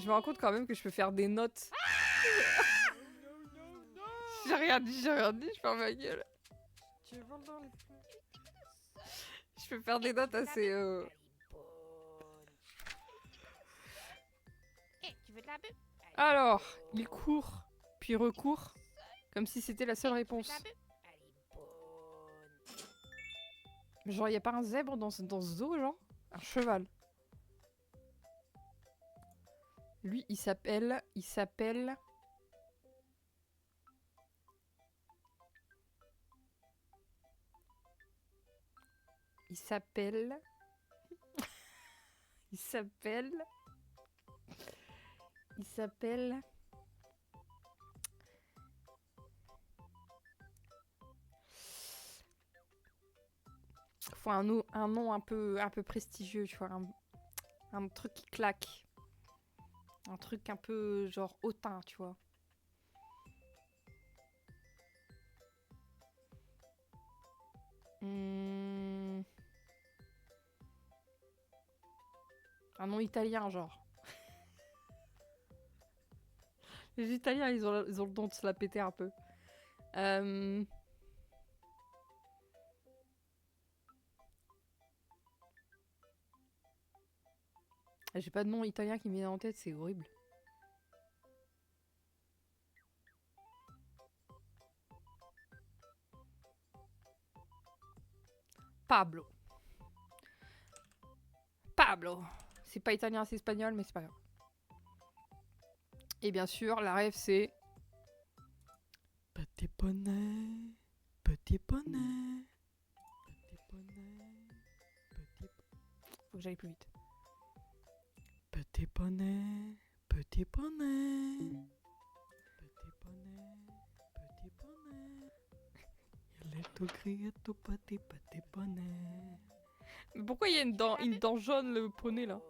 A: me rends compte quand même que je peux faire des notes. J'ai rien dit, je ferme ma gueule. Je peux faire des notes assez...
B: Tu veux de la bulle?
A: Alors, il court, puis recourt, comme si c'était la seule réponse. Mais genre, y a pas un zèbre dans ce zoo, genre? Un cheval. Lui, il s'appelle... Il s'appelle... Il s'appelle... Il s'appelle... Il s'appelle... Faut un nom un peu prestigieux, tu vois. Un truc qui claque. Un truc un peu genre hautain, tu vois. Un nom italien, genre. Les Italiens, ils ont le don de se la péter un peu. J'ai pas de nom italien qui me vient en tête, c'est horrible. Pablo. Pablo. C'est pas italien, c'est espagnol, mais c'est pas grave. Et bien sûr, la rêve, c'est...
C: Petit poney, petit poney, petit poney, petit
A: Faut que j'aille plus vite.
C: petit poney, petit poney, petit poney, petit poney. Il est tout gris et tout petit, petit poney.
A: Mais pourquoi il y a une dent jaune, le poney, là?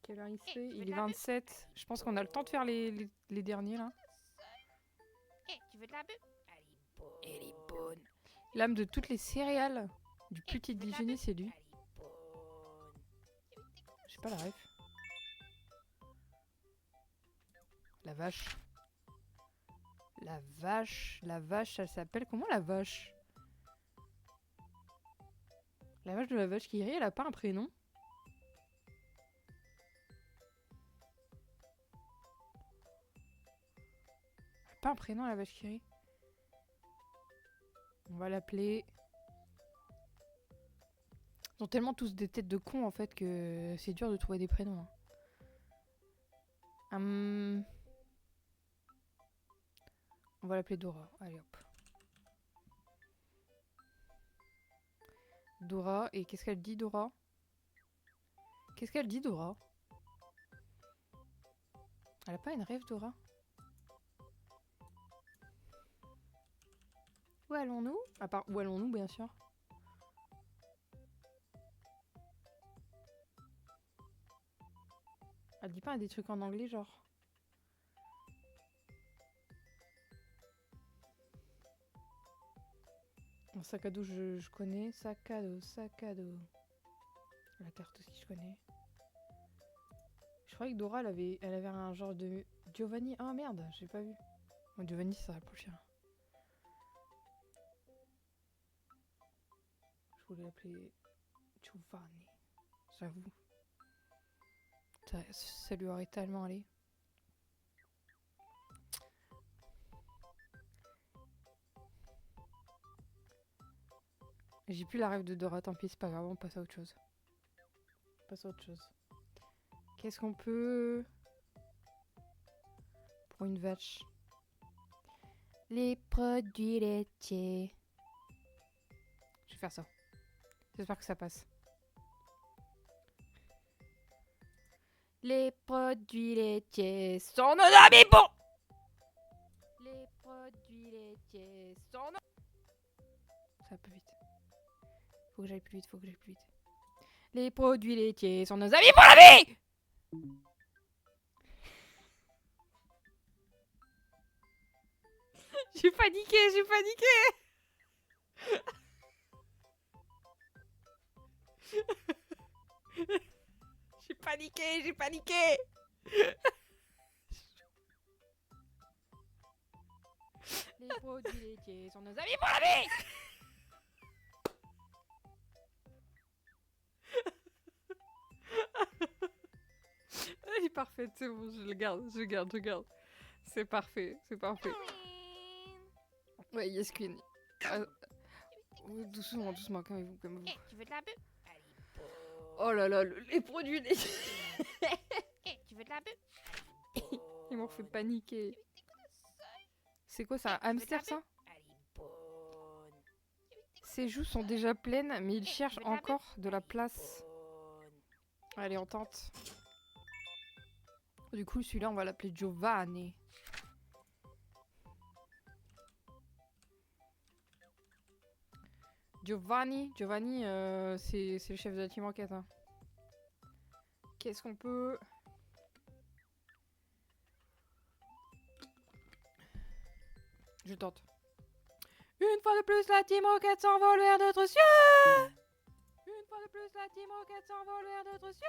A: Quelle heure il fait? Il est 27. Je pense qu'on a le temps de faire les derniers, là.
B: Tu veux de la bulle? Elle est bonne.
A: L'âme de toutes les céréales du petit déjeuner, c'est lui. Je sais pas la ref. La vache. La vache, elle s'appelle comment la vache? La vache de la vache qui rit, elle a pas un prénom? Elle a pas un prénom la vache qui rit? On va l'appeler... Ils ont tellement tous des têtes de cons en fait que c'est dur de trouver des prénoms. On va l'appeler Dora. Allez hop. Dora. Et qu'est-ce qu'elle dit Dora? Qu'est-ce qu'elle dit Dora? Elle a pas une rêve Dora? Où allons-nous? À part où allons-nous bien sûr. Elle dit pas des trucs en anglais genre. Un sac à dos je connais. Sac à dos, sac à dos. La carte aussi je connais. Je croyais que Dora elle avait un genre de Giovanni. Ah merde, j'ai pas vu. Bon, Giovanni ça va plus cher. Je voulais l'appeler Giovanni. J'avoue. Ça lui aurait tellement allé. J'ai plus la rêve de Dora, tant pis, c'est pas grave, on passe à autre chose. On passe à autre chose. Qu'est-ce qu'on peut... Pour une vache. Les produits laitiers. Je vais faire ça. J'espère que ça passe. Les produits laitiers sont nos amis bons. Les produits laitiers sont nos... Ça va plus vite. Faut que j'aille plus vite, faut que j'aille plus vite. Les produits laitiers sont nos amis pour la vie. J'ai paniqué, j'ai paniqué. J'ai paniqué, j'ai paniqué. Les produits laitiers sont nos amis pour la vie. Elle est parfaite, c'est bon, je le garde, je garde. C'est parfait, c'est parfait. Ouais, yes Queen. Doucement, calmez-vous.
B: Tu veux de la bulle?
A: Oh là là, les produits laitiers.
B: Tu veux de la bulle?
A: Ils m'ont fait paniquer.
B: T'es quoi de ça?
A: C'est quoi ça, un hamster ça?
C: Elle est bonne.
A: Ses joues sont déjà pleines, mais il
B: tu
A: cherche
B: veux de la
A: encore de la place.
C: Bonne.
A: Allez, on tente. Du coup, celui-là, on va l'appeler Giovanni. Giovanni, c'est le chef de la team enquête. Hein. Qu'est-ce qu'on peut... Je tente. Une fois de plus, la team enquête s'envole vers d'autres cieux. Une fois de plus, la team enquête s'envole vers d'autres cieux.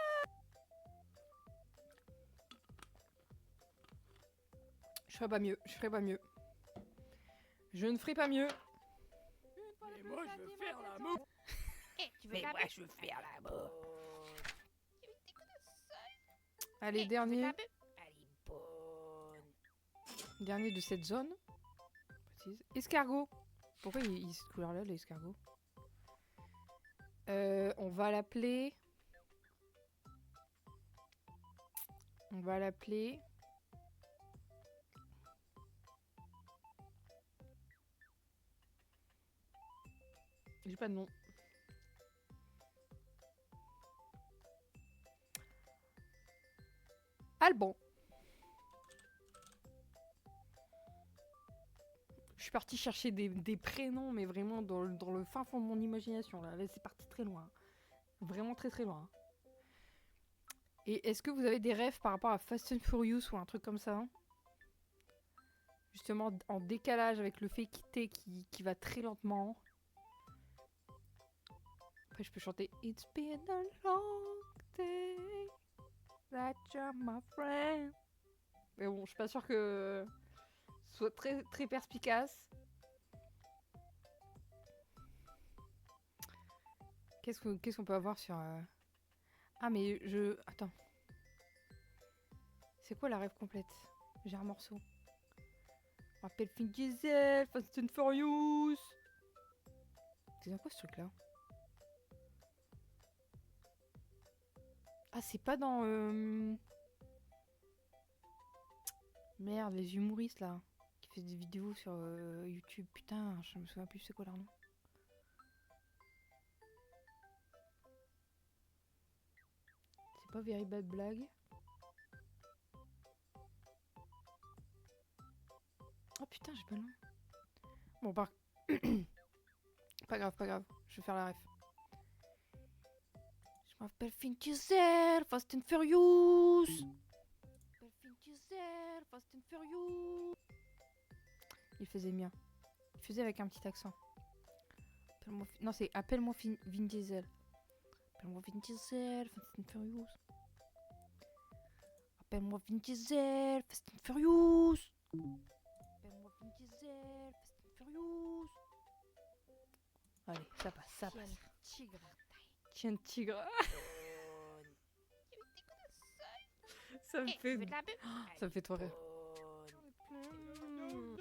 A: Je ferai pas mieux, je ferai pas mieux. Je ne ferai pas mieux. Une fois de
C: Mais
A: plus,
C: moi
A: la
C: je veux
A: team
C: faire
A: enquête
C: l'amour.
B: Tu veux
C: Mais
B: de la
C: moi
B: bulle?
C: je veux faire l'amour.
B: T'es quoi de ça?
A: Allez,
B: Tu veux de
A: dernier.
B: la bulle?
C: Elle est bonne.
A: Dernier de cette zone. Précise. Escargot. Pourquoi il est cette couleur-là, l'escargot? On va l'appeler... On va l'appeler... J'ai pas de nom. Alban. Je suis partie chercher des prénoms, mais vraiment dans le fin fond de mon imagination. Là, c'est parti très loin. Vraiment très très loin. Et est-ce que vous avez des rêves par rapport à Fast and Furious ou un truc comme ça hein? Justement en décalage avec le fait qui va très lentement. Après je peux chanter It's been a long day that you're my friend. Mais bon, je suis pas sûre que ce soit très très perspicace. Qu'est-ce qu'on peut avoir sur... Ah mais je... Attends. C'est quoi la rêve complète? J'ai un morceau. On m'appelle Vin Diesel, Fast and Furious. C'est dans quoi ce truc-là? Ah c'est pas dans... Merde, les humoristes là. Qui font des vidéos sur YouTube. Putain, je me souviens plus c'est quoi leur nom. C'est pas Very Bad Blague. Oh putain, j'ai pas le nom. Bon, pas grave, pas grave. Je vais faire la ref. Je m'appelle Vin Diesel, Fast and Furious. Je m'appelle Vin Diesel, Fast and Furious. Il faisait bien. Il faisait avec un petit accent. Non, c'est appelle-moi Vin Diesel. Appelle-moi Vin Diesel, Fast and Furious. Appelle-moi Vin Diesel, Fast and Furious. Appelle-moi Vin Diesel, Fast and Furious. Allez, ça passe, ça passe.
B: Tigre.
A: Tiens, tigre.
C: Bonne.
A: Ça me
B: Tu
A: fait...
B: veux de la bulle?
A: Ça me fait trop rire.
C: Bonne.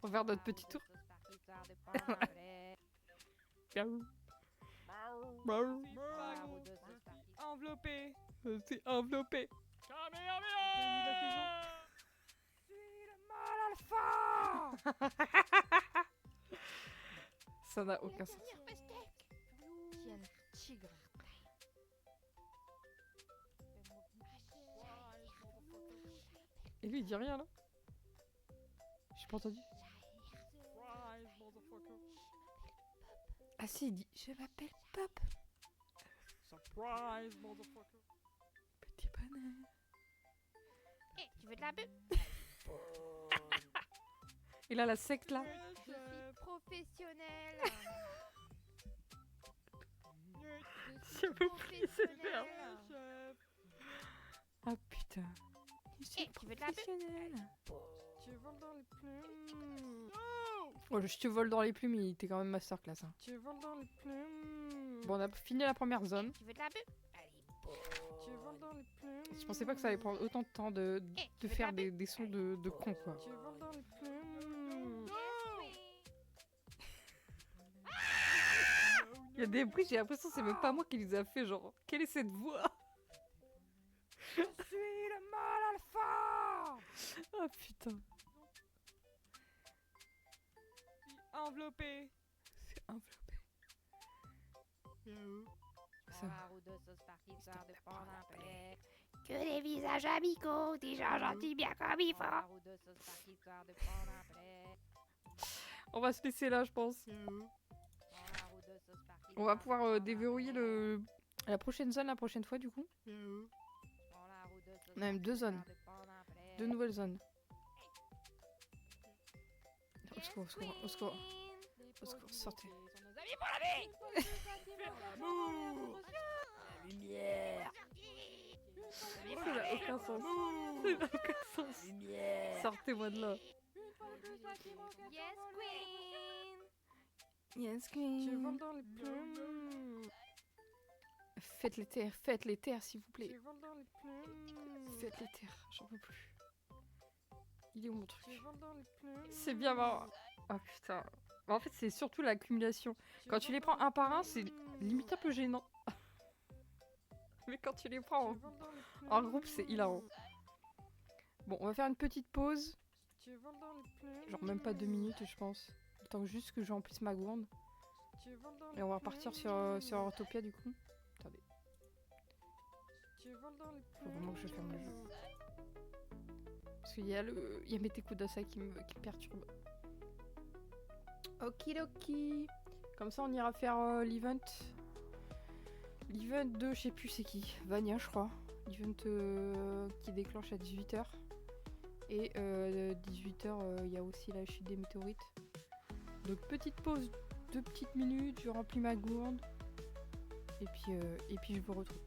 A: On va faire notre petit tour. Miaou.
C: Enveloppé.
A: C'est enveloppé.
C: Kamehameha.
A: Ça n'a aucun sens.
B: Tiens, tigre.
A: Et lui, il dit rien là. J'ai pas entendu.
C: Surprise, motherfucker.
A: Ah si, il dit je m'appelle Pop.
C: Surprise, motherfucker.
A: Petit bonheur.
B: Tu veux de la bulle?
A: Il a la secte là.
B: Je suis professionnel.
A: S'il vous plaît, c'est merde. Ah putain.
B: Tu veux de la bulle?
A: Professionnel.
C: Tu voles dans les plumes.
A: Oh, je te vole dans les plumes, il était quand même masterclass. Hein.
C: Tu voles dans les plumes.
A: Bon, on a fini la première zone.
B: Tu veux de la bulle?
C: Tu voles dans les plumes.
A: Je pensais pas que ça allait prendre autant de temps de faire des sons de con quoi.
C: Tu voles dans les plumes.
A: y a des bruits, j'ai l'impression que c'est même pas moi qui les a fait, genre, quelle est cette voix?
C: Je suis le mâle alpha.
A: Ah putain,
C: Enveloppé.
A: c'est enveloppé.
C: Miaou.
B: Prends la route de sauce park histoire de prendre un plaid. Que des visages amicaux, des gens gentils bien comme il faut. Prends la route de sauce park histoire de prendre un plaid.
A: On va se laisser là, je pense.
C: Miaou.
B: Prends la route de sauce park
A: On va
B: histoire de
A: pouvoir
B: prendre un
A: déverrouiller
B: plaid.
A: la prochaine zone la prochaine fois, du coup.
C: Miaou.
B: Prends la route de sauce
A: On a même
B: park
A: deux
B: histoire
A: zones.
B: de prendre un plaid.
A: 2 nouvelles zones. Au
B: Yes,
A: secours, au secours, au secours.
B: queen.
A: Au secours, sortez.
B: Sont nos amis pour la vie.
C: Faire l'amour. La lumière.
A: Ça n'a aucun sens. Ça n'a aucun sens.
C: Lumière.
A: Sortez-moi de là.
B: Yes, queen.
A: Yes,
C: Je
A: queen.
C: vole dans les plumes.
A: Faites les terres, s'il vous
C: Je
A: plaît.
C: vole dans les plumes.
A: Faites les terres, j'en peux plus. Il est où mon truc?
C: Je vole dans les plumes.
A: C'est bien marrant. Oh putain. En fait, c'est surtout l'accumulation. Quand tu les prends un par un, c'est limite un peu gênant. Mais quand tu les prends en groupe, c'est hilarant. Bon, on va faire une petite pause.
C: Je vole dans les plumes.
A: Genre même pas 2 minutes, je pense. Le temps juste que j'emplisse ma gourde.
C: Je vole dans
A: Et on va repartir sur Autopia, du coup. Attendez,
C: Je vole dans les plumes.
A: faut vraiment que je ferme le jeu. Parce qu'il y a Yamete Kudasai qui me perturbe. Okidoki. Comme ça, on ira faire l'event. L'event de, je sais plus c'est qui. Vania, je crois. L'event qui déclenche à 18h. Et 18h, il y a aussi la chute des météorites. Donc, petite pause, 2 petites minutes. Je remplis ma gourde. Et puis je vous retrouve.